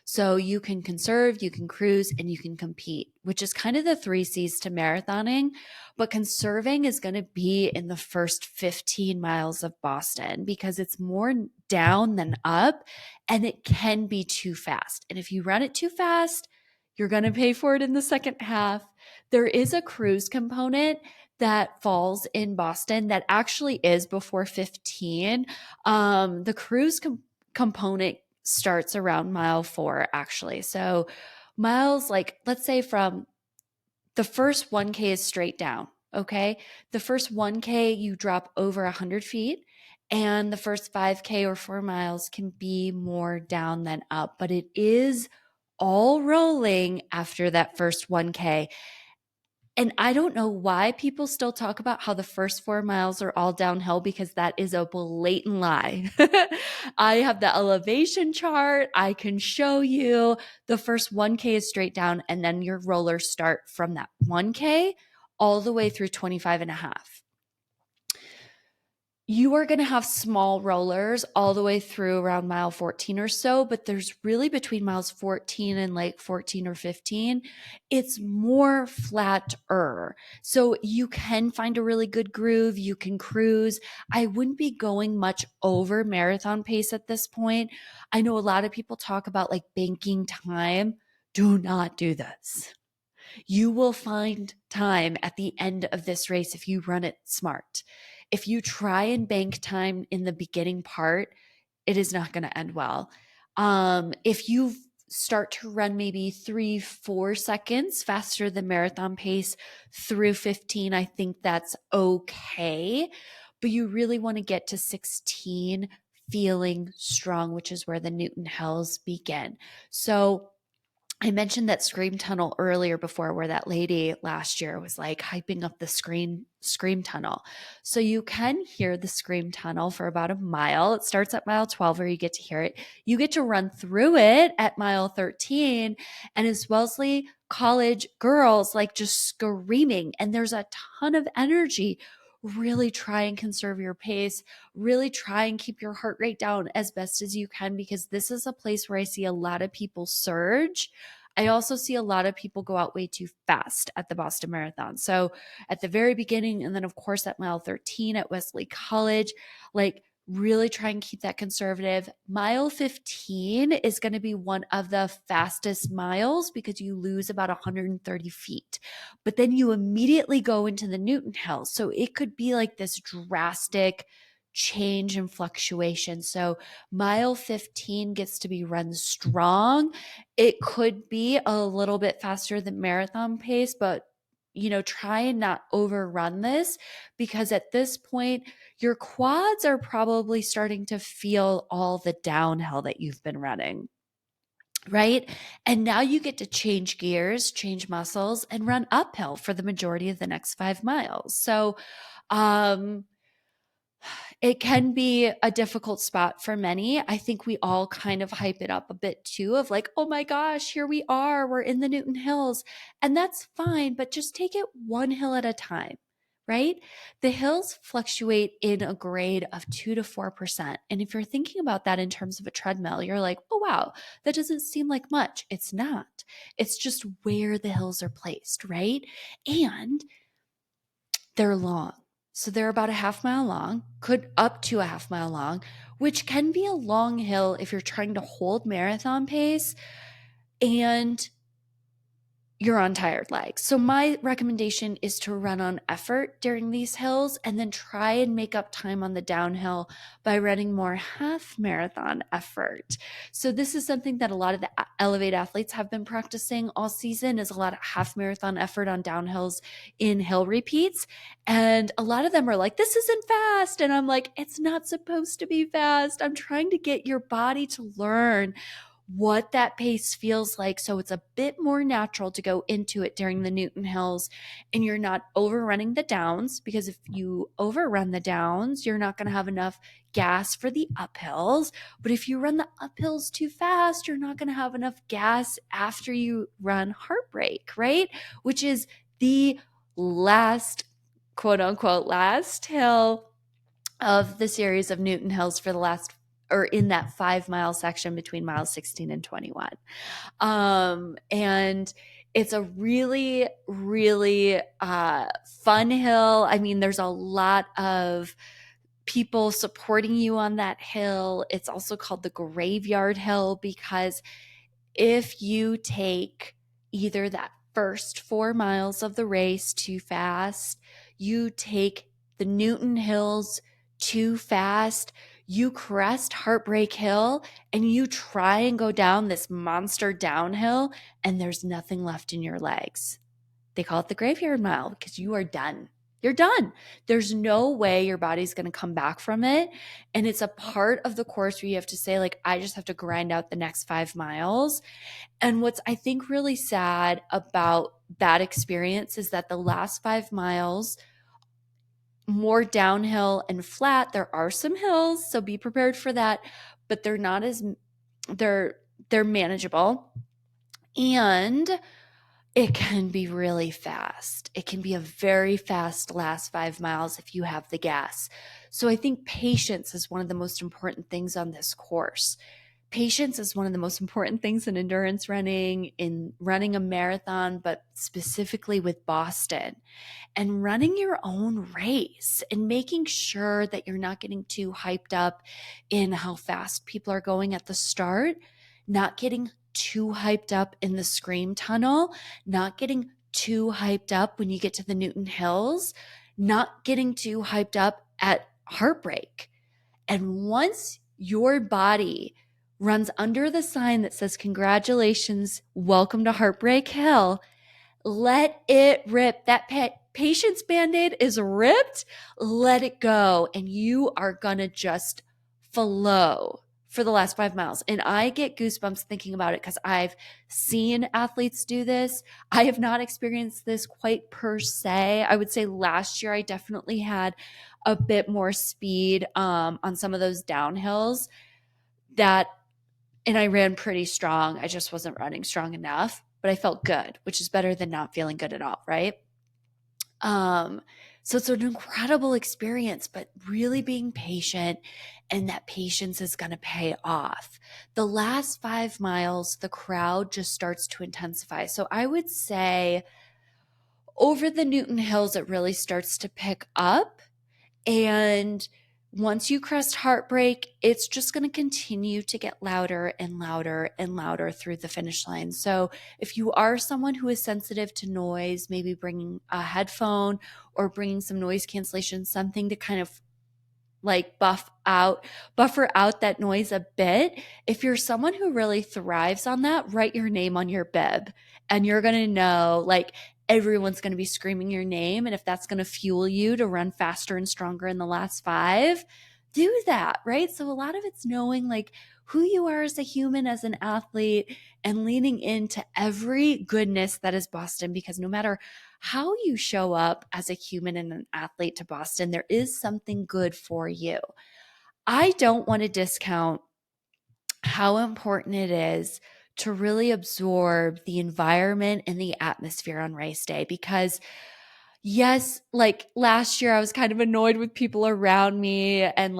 So you can conserve, you can cruise, and you can compete, which is kind of the 3 C's to marathoning. But conserving is going to be in the first 15 miles of Boston because it's more down than up, and it can be too fast. And if you run it too fast, you're going to pay for it in the second half. There is a cruise component that falls in Boston that actually is before 15. The cruise component starts around mile 4, actually. So miles, like, let's say from the first 1K is straight down. Okay. The first 1K, you drop over 100 feet, and the first 5K or 4 miles can be more down than up, but it is all rolling after that first 1K. And I don't know why people still talk about how the first 4 miles are all downhill, because that is a blatant lie. I have the elevation chart. I can show you the first 1K is straight down, and then your rollers start from that 1K all the way through 25 and a half. You are going to have small rollers all the way through around mile 14 or so, but there's really between miles 14 and like 14 or 15, it's more flatter. So you can find a really good groove. You can cruise. I wouldn't be going much over marathon pace at this point. I know a lot of people talk about like banking time. Do not do this. You will find time at the end of this race if you run it smart. If you try and bank time in the beginning part, it is not going to end well. If you start to run maybe 3-4 seconds faster than marathon pace through 15, I think that's okay. But you really want to get to 16 feeling strong, which is where the Newton Hills begin. So I mentioned that scream tunnel earlier before, where that lady last year was like hyping up the scream tunnel. So you can hear the scream tunnel for about a mile. It starts at mile 12 where you get to hear it. You get to run through it at mile 13, and it's Wellesley College girls like just screaming, and there's a ton of energy. Really try and conserve your pace. Really try and keep your heart rate down as best as you can, because this is a place where I see a lot of people surge. I also see a lot of people go out way too fast at the Boston Marathon. So at the very beginning, and then of course at mile 13 at Wesley College, like really try and keep that conservative. Mile 15 is going to be one of the fastest miles because you lose about 130 feet. But then you immediately go into the Newton Hills. So it could be like this drastic change and fluctuation. So mile 15 gets to be run strong. It could be a little bit faster than marathon pace, but try and not overrun this, because at this point, your quads are probably starting to feel all the downhill that you've been running, right? And now you get to change gears, change muscles, and run uphill for the majority of the next 5 miles. So, it can be a difficult spot for many. I think we all kind of hype it up a bit too, of like, oh my gosh, here we are, we're in the Newton Hills. And that's fine, but just take it one hill at a time, right? The hills fluctuate in a grade of 2 to 4%. And if you're thinking about that in terms of a treadmill, you're like, oh wow, that doesn't seem like much. It's not. It's just where the hills are placed, right? And they're long. So they're about a half mile long, could up to a half mile long, which can be a long hill if you're trying to hold marathon pace and you're on tired legs. So my recommendation is to run on effort during these hills and then try and make up time on the downhill by running more half marathon effort. So this is something that a lot of the Elevate athletes have been practicing all season, is a lot of half marathon effort on downhills in hill repeats. And a lot of them are like, this isn't fast. And I'm like, it's not supposed to be fast. I'm trying to get your body to learn what that pace feels like, so it's a bit more natural to go into it during the Newton Hills, and you're not overrunning the downs, because if you overrun the downs, you're not going to have enough gas for the uphills. But if you run the uphills too fast, you're not going to have enough gas after you run heartbreak, right? Which is the last, quote unquote, last hill of the series of Newton Hills for the last, or in that 5 mile section between miles 16 and 21. And it's a really, really fun hill. I mean, there's a lot of people supporting you on that hill. It's also called the Graveyard Hill because if you take either that first 4 miles of the race too fast, you take the Newton Hills too fast, you crest Heartbreak Hill, and you try and go down this monster downhill, and there's nothing left in your legs. They call it the Graveyard Mile because you are done. You're done. There's no way your body's going to come back from it. And it's a part of the course where you have to say, like, I just have to grind out the next 5 miles. And what's, I think, really sad about that experience is that the last 5 miles, more downhill and flat. There are some hills, so be prepared for that, but they're not as, they're manageable. And it can be really fast. It can be a very fast last 5 miles if you have the gas. So I think patience is one of the most important things on this course. Patience is one of the most important things in endurance running, in running a marathon, but specifically with Boston, and running your own race and making sure that you're not getting too hyped up in how fast people are going at the start, not getting too hyped up in the scream tunnel, not getting too hyped up when you get to the Newton Hills, not getting too hyped up at heartbreak. And once your body runs under the sign that says, "Congratulations, welcome to Heartbreak Hill." Let it rip. That patience band-aid is ripped. Let it go. And you are going to just flow for the last 5 miles. And I get goosebumps thinking about it because I've seen athletes do this. I have not experienced this quite per se. I would say last year I definitely had a bit more speed on some of those downhills that, and I ran pretty strong. I just wasn't running strong enough, but I felt good, which is better than not feeling good at all, right? So it's an incredible experience, but really being patient, and that patience is going to pay off. The last 5 miles, the crowd just starts to intensify. So I would say over the Newton Hills, it really starts to pick up. And once you crest Heartbreak, it's just going to continue to get louder and louder and louder through the finish line. So if you are someone who is sensitive to noise, maybe bringing a headphone or bringing some noise cancellation, something to kind of like buffer out that noise a bit. If you're someone who really thrives on that, write your name on your bib, and you're going to know, like, everyone's going to be screaming your name. And if that's going to fuel you to run faster and stronger in the last 5, do that, right? So a lot of it's knowing like who you are as a human, as an athlete, and leaning into every goodness that is Boston, because no matter how you show up as a human and an athlete to Boston, there is something good for you. I don't want to discount how important it is to really absorb the environment and the atmosphere on race day, because yes, like last year I was kind of annoyed with people around me and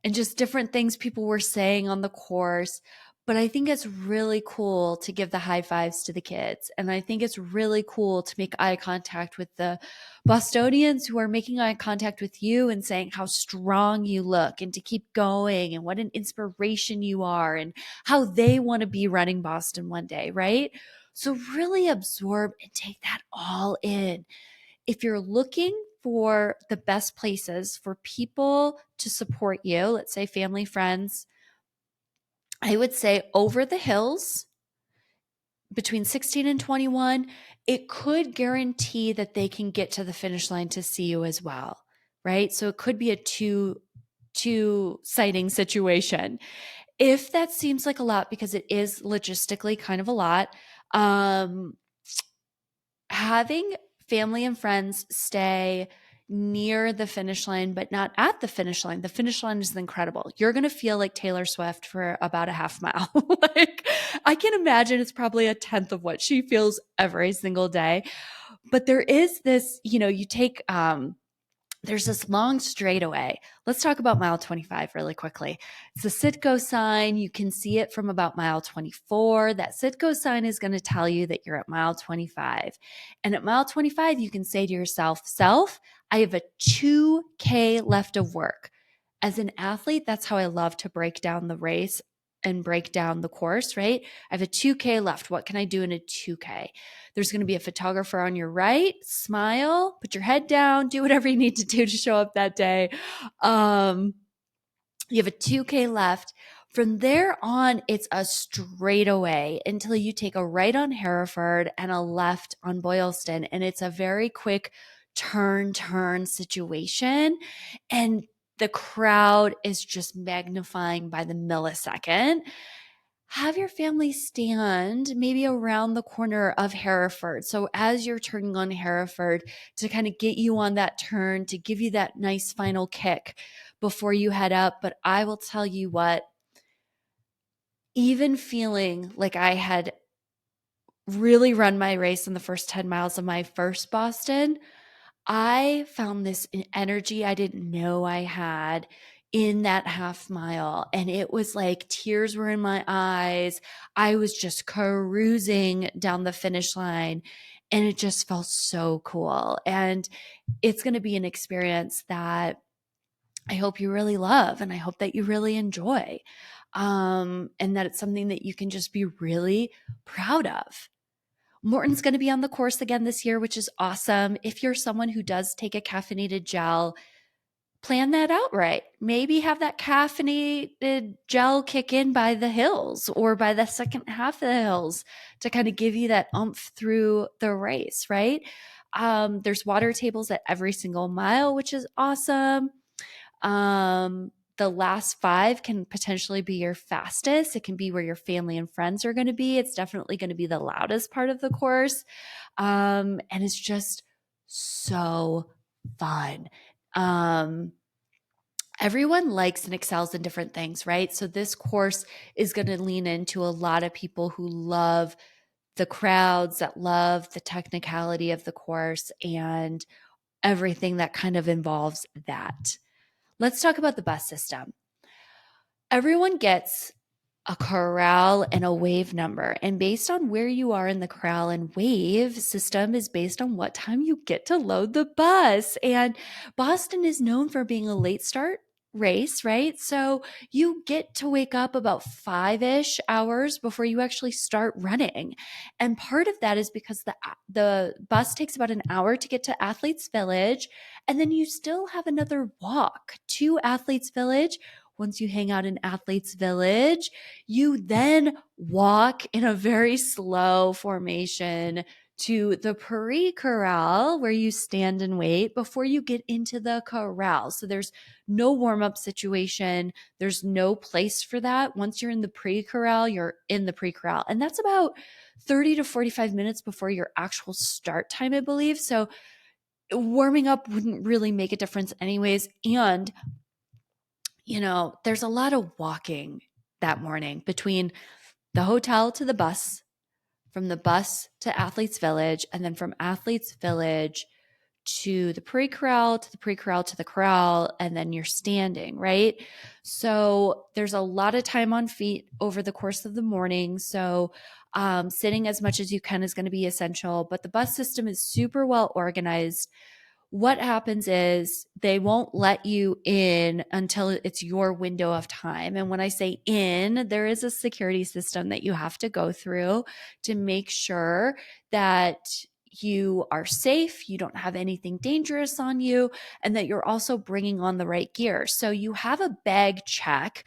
and just different things people were saying on the course. But I think it's really cool to give the high fives to the kids. And I think it's really cool to make eye contact with the Bostonians who are making eye contact with you and saying how strong you look and to keep going and what an inspiration you are and how they want to be running Boston one day, right? So really absorb and take that all in. If you're looking for the best places for people to support you, let's say family, friends, I would say over the hills between 16 and 21, it could guarantee that they can get to the finish line to see you as well, right? So it could be a two sighting situation. If that seems like a lot, because it is logistically kind of a lot, having family and friends stay near the finish line, but not at the finish line. The finish line is incredible. You're going to feel like Taylor Swift for about a half mile. Like, I can imagine it's probably a tenth of what she feels every single day. But there is this, you take, there's this long straightaway. Let's talk about mile 25 really quickly. It's a Citgo sign. You can see it from about mile 24. That Citgo sign is going to tell you that you're at mile 25. And at mile 25, you can say to yourself, self, I have a 2K left of work. As an athlete, that's how I love to break down the race and break down the course, right? I have a 2K left. What can I do in a 2K? There's going to be a photographer on your right. Smile, put your head down, do whatever you need to do to show up that day. You have a 2K left. From there on, it's a straightaway until you take a right on Hereford and a left on Boylston. And it's a very quick turn situation. And the crowd is just magnifying by the millisecond. Have your family stand maybe around the corner of Hereford. So as you're turning on Hereford, to kind of get you on that turn, to give you that nice final kick before you head up. But I will tell you what, even feeling like I had really run my race in the first 10 miles of my first Boston, I found this energy I didn't know I had in that half mile. And it was like tears were in my eyes. I was just cruising down the finish line, and it just felt so cool. And it's going to be an experience that I hope you really love, and I hope that you really enjoy. And that it's something that you can just be really proud of. Morton's going to be on the course again this year, which is awesome. If you're someone who does take a caffeinated gel, plan that out right. Maybe have that caffeinated gel kick in by the hills or by the second half of the hills to kind of give you that oomph through the race, right? There's water tables at every single mile, which is awesome. The last 5 can potentially be your fastest. It can be where your family and friends are going to be. It's definitely going to be the loudest part of the course. And it's just so fun. Everyone likes and excels in different things, right? So this course is going to lean into a lot of people who love the crowds, that love the technicality of the course and everything that kind of involves that. Let's talk about the bus system. Everyone gets a corral and a wave number. And based on where you are in the corral and wave system is based on what time you get to load the bus. And Boston is known for being a late start race, right? So you get to wake up about 5-ish hours before you actually start running. And part of that is because the bus takes about an hour to get to Athletes Village. And then you still have another walk to Athletes Village. Once you hang out in Athletes Village, you then walk in a very slow formation to the pre-corral where you stand and wait before you get into the corral. So there's no warm-up situation. There's no place for that. Once you're in the pre-corral, you're in the pre-corral. And that's about 30 to 45 minutes before your actual start time, I believe. So warming up wouldn't really make a difference anyways. And there's a lot of walking that morning between the hotel to the bus, from the bus to Athletes Village, and then from Athletes Village to the pre-corral, to the pre-corral, to the corral, and then you're standing, right? So there's a lot of time on feet over the course of the morning. So sitting as much as you can is going to be essential, but the bus system is super well organized. What happens is they won't let you in until it's your window of time. And when I say in, there is a security system that you have to go through to make sure that you are safe, you don't have anything dangerous on you, and that you're also bringing on the right gear. So you have a bag check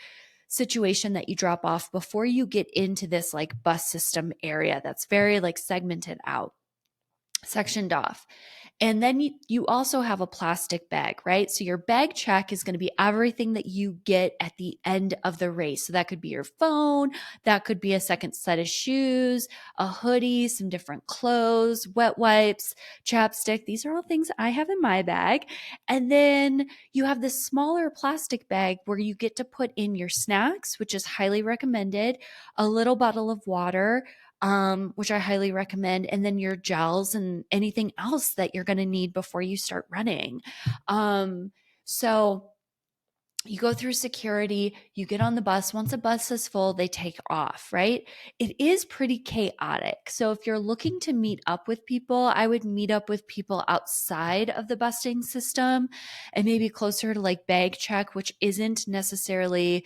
situation that you drop off before you get into this like bus system area that's very like segmented out, sectioned off. And then you also have a plastic bag, right? So your bag check is going to be everything that you get at the end of the race. So that could be your phone, that could be a second set of shoes, a hoodie, some different clothes, wet wipes, chapstick. These are all things I have in my bag. And then you have this smaller plastic bag where you get to put in your snacks, which is highly recommended, a little bottle of water, which I highly recommend, and then your gels and anything else that you're going to need before you start running. So you go through security, you get on the bus. Once a bus is full, they take off, right? It is pretty chaotic. So if you're looking to meet up with people, I would meet up with people outside of the busing system and maybe closer to like bag check, which isn't necessarily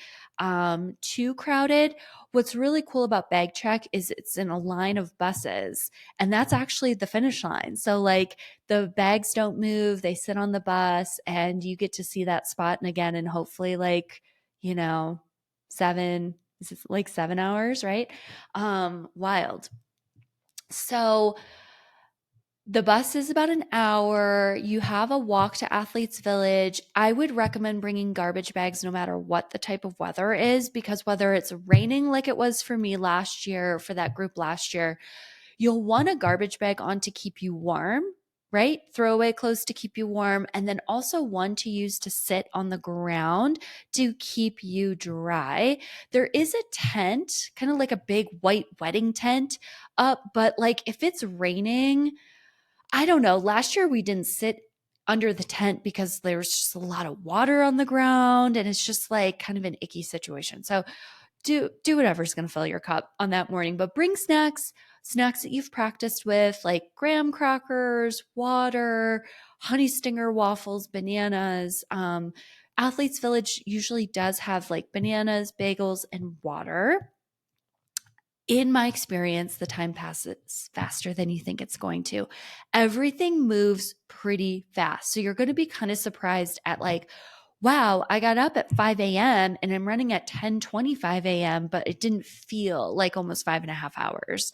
too crowded. What's really cool about bag check is it's in a line of buses, and that's actually the finish line. So like the bags don't move, they sit on the bus, and you get to see that spot and again, and hopefully like, 7 hours, right? Wild. So the bus is about an hour. You have a walk to Athletes Village. I would recommend bringing garbage bags no matter what the type of weather is, because whether it's raining like it was for me last year, for that group last year, you'll want a garbage bag on to keep you warm, right? Throwaway clothes to keep you warm, and then also one to use to sit on the ground to keep you dry. There is a tent, kind of like a big white wedding tent up, but like if it's raining, I don't know. Last year we didn't sit under the tent because there was just a lot of water on the ground and it's just like kind of an icky situation. So do whatever's going to fill your cup on that morning, but bring snacks that you've practiced with, like graham crackers, water, honey stinger waffles, bananas. Athletes Village usually does have like bananas, bagels, and water. In my experience, the time passes faster than you think it's going to. Everything moves pretty fast. So you're going to be kind of surprised at like wow, I got up at 5 a.m. and I'm running at 10:25 a.m., but it didn't feel like almost 5.5 hours.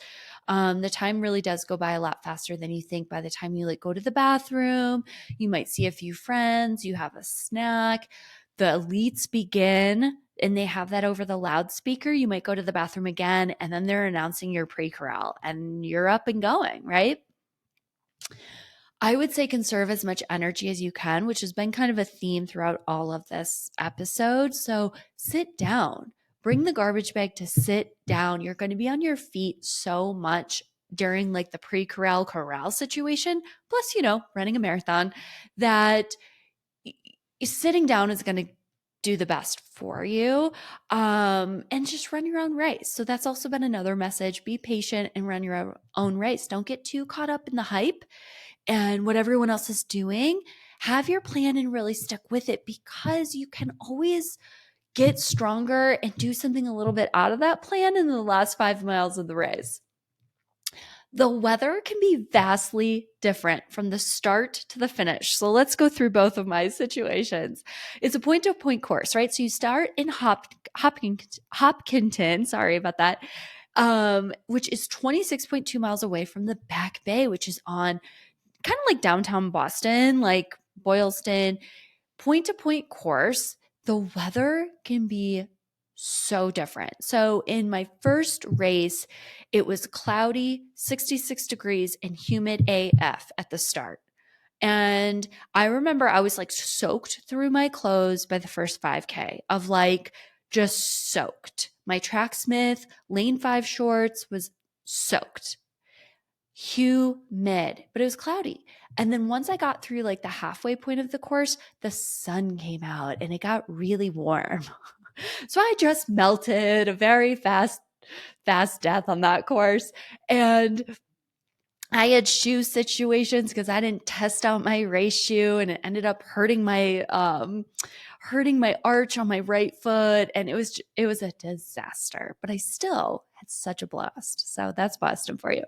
The time really does go by a lot faster than you think. By the time you like go to the bathroom, you might see a few friends, you have a snack, the elites begin and they have that over the loudspeaker. You might go to the bathroom again and then they're announcing your pre-corral and you're up and going, right? I would say conserve as much energy as you can, which has been kind of a theme throughout all of this episode. So sit down, bring the garbage bag to sit down. You're going to be on your feet so much during like the corral situation, plus, running a marathon, that sitting down is going to do the best for you, and just run your own race. So that's also been another message. Be patient and run your own race. Don't get too caught up in the hype and what everyone else is doing. Have your plan and really stick with it, because you can always get stronger and do something a little bit out of that plan in the last 5 miles of the race. The weather can be vastly different from the start to the finish. So let's go through both of my situations. It's a point-to-point course, right? So you start in Hopkinton, sorry about that, which is 26.2 miles away from the Back Bay, which is on kind of like downtown Boston, like Boylston, point-to-point course. The weather can be so different. So in my first race, it was cloudy, 66 degrees, and humid AF at the start. And I remember I was like soaked through my clothes by the first 5K of like just soaked. My Tracksmith Lane 5 shorts was soaked. Humid, but it was cloudy. And then once I got through like the halfway point of the course, the sun came out and it got really warm. So I just melted a very fast death on that course. And I had shoe situations because I didn't test out my race shoe, and it ended up hurting my arch on my right foot, and it was a disaster. But I still had such a blast. So that's Boston for you.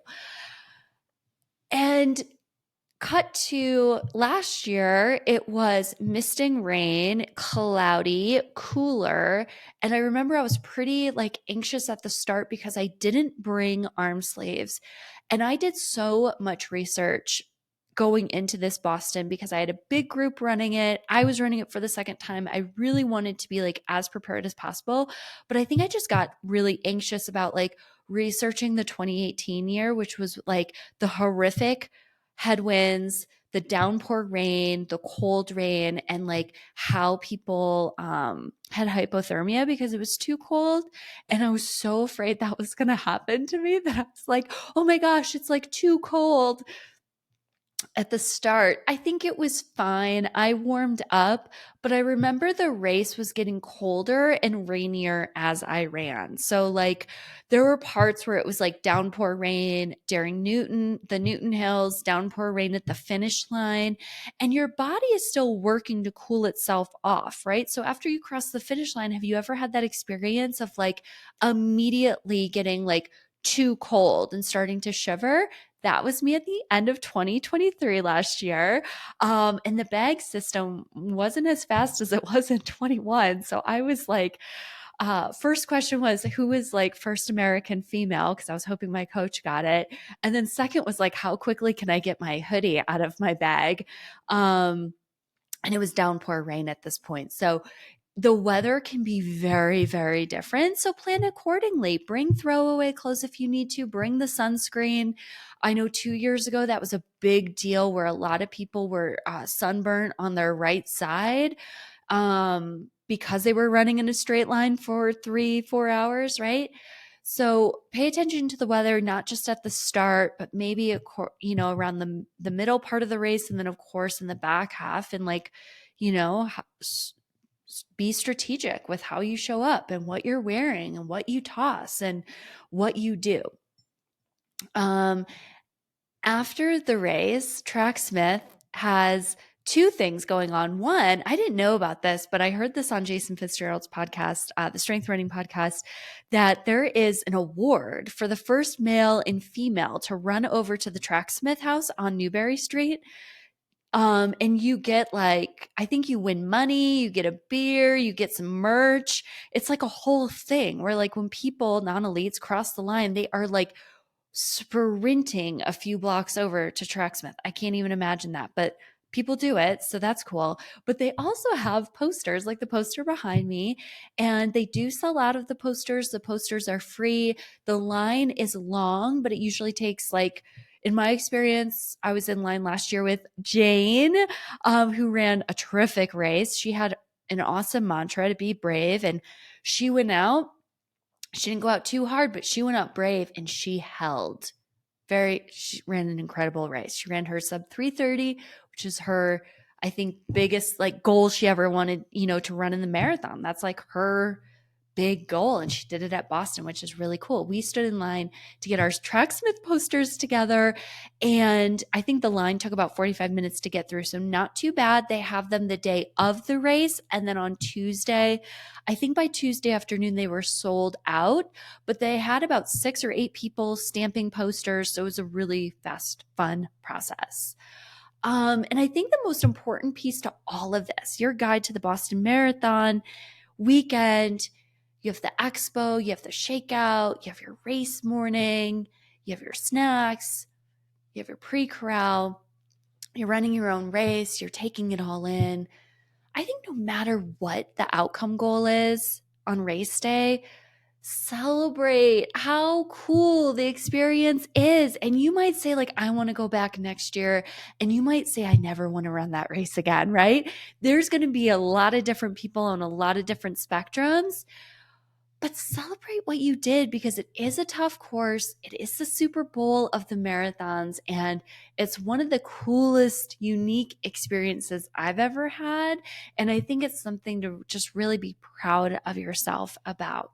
And cut to last year, it was misting rain, cloudy, cooler. And I remember I was pretty like anxious at the start because I didn't bring arm sleeves. And I did so much research going into this Boston because I had a big group running it. I was running it for the second time. I really wanted to be like as prepared as possible. But I think I just got really anxious about like researching the 2018 year, which was like the horrific headwinds, the downpour rain, the cold rain, and like how people had hypothermia because it was too cold. And I was so afraid that was going to happen to me that I was like, oh my gosh, it's like too cold at the start. I think it was fine. I warmed up, but I remember the race was getting colder and rainier as I ran. So like there were parts where it was like downpour rain during the Newton Hills, downpour rain at the finish line, and your body is still working to cool itself off, right? So after you cross the finish line, have you ever had that experience of like immediately getting like too cold and starting to shiver? That was me at the end of 2023 last year. And the bag system wasn't as fast as it was in 21. So I was like, first question was, who was like first American female? Because I was hoping my coach got it. And then second was like, how quickly can I get my hoodie out of my bag? And it was downpour rain at this point. So the weather can be very, very different. So plan accordingly. Bring throwaway clothes if you need to. Bring the sunscreen. I know 2 years ago that was a big deal where a lot of people were sunburnt on their right side because they were running in a straight line for 3-4 hours, right? So pay attention to the weather, not just at the start, but maybe around the middle part of the race, and then of course in the back half, and like be strategic with how you show up and what you're wearing and what you toss and what you do. After the race, Tracksmith has two things going on. One, I didn't know about this, but I heard this on Jason Fitzgerald's podcast, the Strength Running podcast, that there is an award for the first male and female to run over to the Tracksmith house on Newberry Street And you get like, I think you win money, you get a beer, you get some merch. It's like a whole thing where like when people, non-elites cross the line, they are like sprinting a few blocks over to Tracksmith. I can't even imagine that, but people do it. So that's cool. But they also have posters like the poster behind me, and they do sell out of the posters. The posters are free. The line is long, but it usually takes like, in my experience, I was in line last year with Jane, who ran a terrific race. She had an awesome mantra to be brave, and she went out. She didn't go out too hard, but she went out brave and she held. She ran an incredible race. She ran her sub 3:30, which is her, I think, biggest like goal she ever wanted, to run in the marathon. That's like her big goal. And she did it at Boston, which is really cool. We stood in line to get our Tracksmith posters together. And I think the line took about 45 minutes to get through. So not too bad. They have them the day of the race. And then on Tuesday, I think by Tuesday afternoon, they were sold out, but they had about 6 or 8 people stamping posters. So it was a really fast, fun process. And I think the most important piece to all of this, your guide to the Boston Marathon weekend, you have the expo, you have the shakeout, you have your race morning, you have your snacks, you have your pre-corral, you're running your own race, you're taking it all in. I think no matter what the outcome goal is on race day, celebrate how cool the experience is. And you might say, like, I want to go back next year. And you might say, I never want to run that race again, right? There's going to be a lot of different people on a lot of different spectrums. But celebrate what you did, because it is a tough course. It is the Super Bowl of the marathons, and it's one of the coolest, unique experiences I've ever had. And I think it's something to just really be proud of yourself about.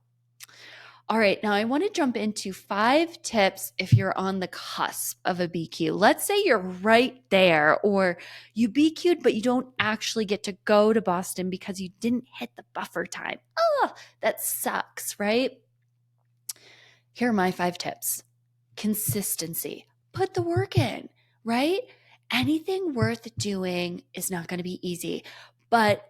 All right, now I want to jump into 5 tips if you're on the cusp of a BQ. Let's say you're right there, or you BQ'd, but you don't actually get to go to Boston because you didn't hit the buffer time. Oh, that sucks, right? Here are my 5 tips. Consistency. Put the work in, right? Anything worth doing is not going to be easy, but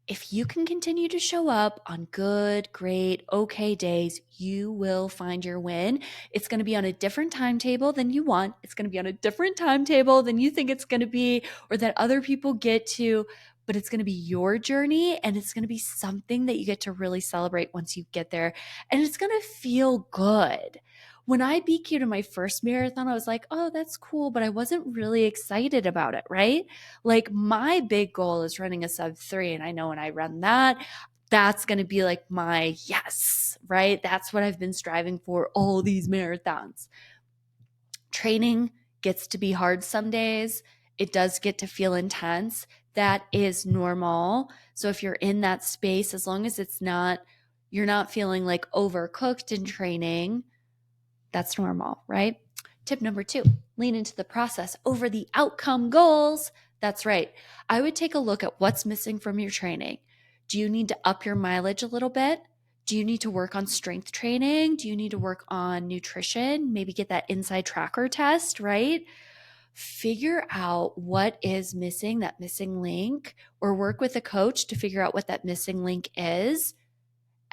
if you can continue to show up on good, great, okay days, you will find your win. It's going to be on a different timetable than you want. It's going to be on a different timetable than you think it's going to be, or that other people get to, but it's going to be your journey, and it's going to be something that you get to really celebrate once you get there. And it's going to feel good. When I BQ'd in my first marathon, I was like, oh, that's cool, but I wasn't really excited about it, right? Like, my big goal is running a sub 3. And I know when I run that, that's going to be like my yes, right? That's what I've been striving for all these marathons. Training gets to be hard some days. It does get to feel intense. That is normal. So if you're in that space, as long as you're not feeling like overcooked in training, that's normal, right? Tip number 2, lean into the process over the outcome goals. That's right. I would take a look at what's missing from your training. Do you need to up your mileage a little bit? Do you need to work on strength training? Do you need to work on nutrition? Maybe get that inside tracker test, right? Figure out what is missing, that missing link, or work with a coach to figure out what that missing link is,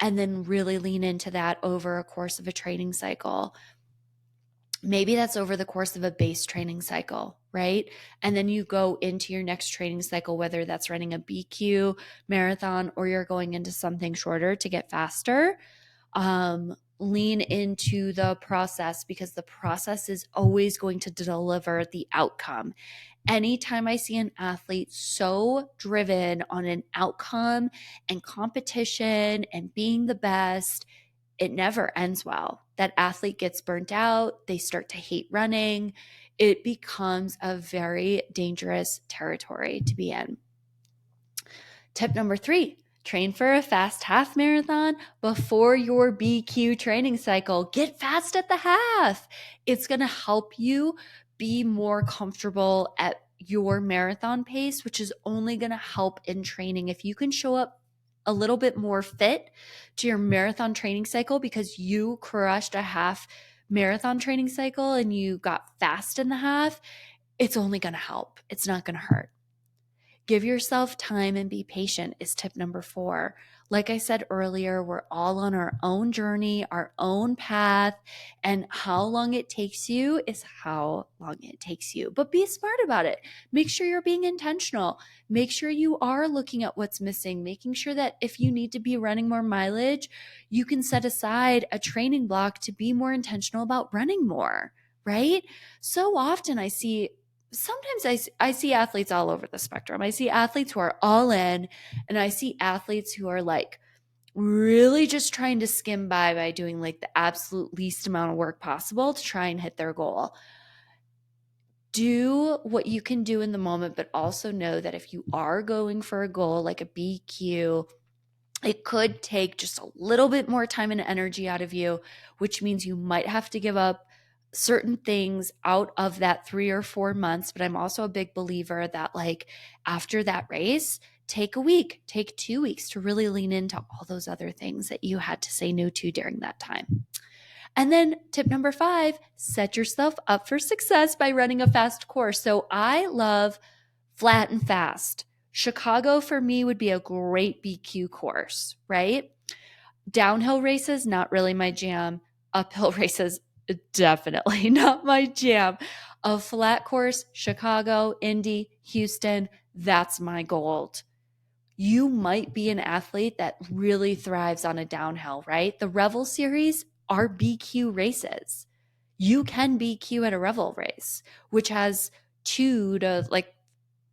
and then really lean into that over a course of a training cycle. Maybe that's over the course of a base training cycle, right? And then you go into your next training cycle, whether that's running a BQ marathon or you're going into something shorter to get faster. Lean into the process, because the process is always going to deliver the outcome. Anytime I see an athlete so driven on an outcome and competition and being the best, it never ends well. That athlete gets burnt out. They start to hate running. It becomes a very dangerous territory to be in. Tip number 3, train for a fast half marathon before your BQ training cycle. Get fast at the half. It's going to help you be more comfortable at your marathon pace, which is only going to help in training. If you can show up a little bit more fit to your marathon training cycle because you crushed a half marathon training cycle and you got fast in the half, it's only going to help. It's not going to hurt. Give yourself time and be patient is tip number 4. Like I said earlier, we're all on our own journey, our own path, and how long it takes you is how long it takes you. But be smart about it. Make sure you're being intentional. Make sure you are looking at what's missing, making sure that if you need to be running more mileage, you can set aside a training block to be more intentional about running more, right? So often sometimes I see athletes all over the spectrum. I see athletes who are all in, and I see athletes who are like really just trying to skim by doing like the absolute least amount of work possible to try and hit their goal. Do what you can do in the moment, but also know that if you are going for a goal like a BQ, it could take just a little bit more time and energy out of you, which means you might have to give up certain things out of that 3 or 4 months. But I'm also a big believer that like after that race, take a week, take 2 weeks to really lean into all those other things that you had to say no to during that time. And then tip number 5, set yourself up for success by running a fast course. So I love flat and fast. Chicago for me would be a great BQ course, right? Downhill races, not really my jam. Uphill races, definitely not my jam. A flat course, Chicago, Indy, Houston, that's my gold. You might be an athlete that really thrives on a downhill, right? The Revel series are BQ races. You can BQ at a Revel race, which has 2 to like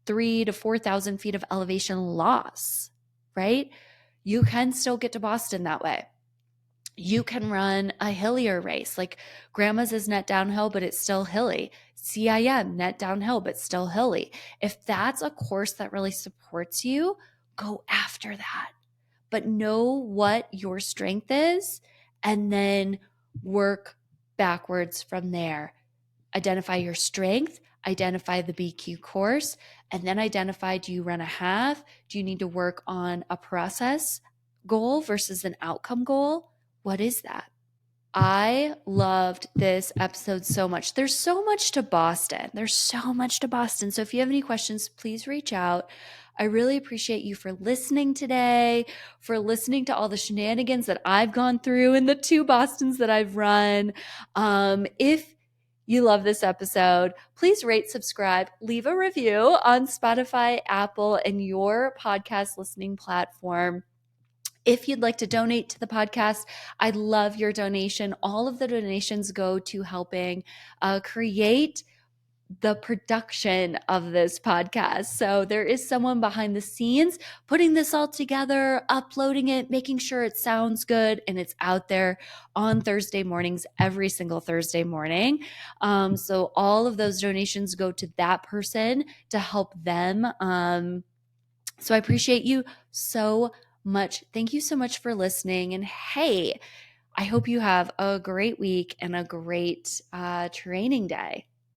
3 to 4,000 feet of elevation loss, right? You can still get to Boston that way. You can run a hillier race, like Grandma's is net downhill, but it's still hilly. CIM, net downhill, but still hilly. If that's a course that really supports you, go after that. But know what your strength is and then work backwards from there. Identify your strength, identify the BQ course, and then identify, do you run a half? Do you need to work on a process goal versus an outcome goal? What is that? I loved this episode so much. There's so much to Boston. There's so much to Boston. So if you have any questions, please reach out. I really appreciate you for listening today, for listening to all the shenanigans that I've gone through in the 2 Bostons that I've run. If you love this episode, please rate, subscribe, leave a review on Spotify, Apple, and your podcast listening platform. If you'd like to donate to the podcast, I'd love your donation. All of the donations go to helping create the production of this podcast. So there is someone behind the scenes putting this all together, uploading it, making sure it sounds good, and it's out there on Thursday mornings, every single Thursday morning. So all of those donations go to that person to help them. So I appreciate you so much. Thank you so much for listening. And hey, I hope you have a great week and a great training day.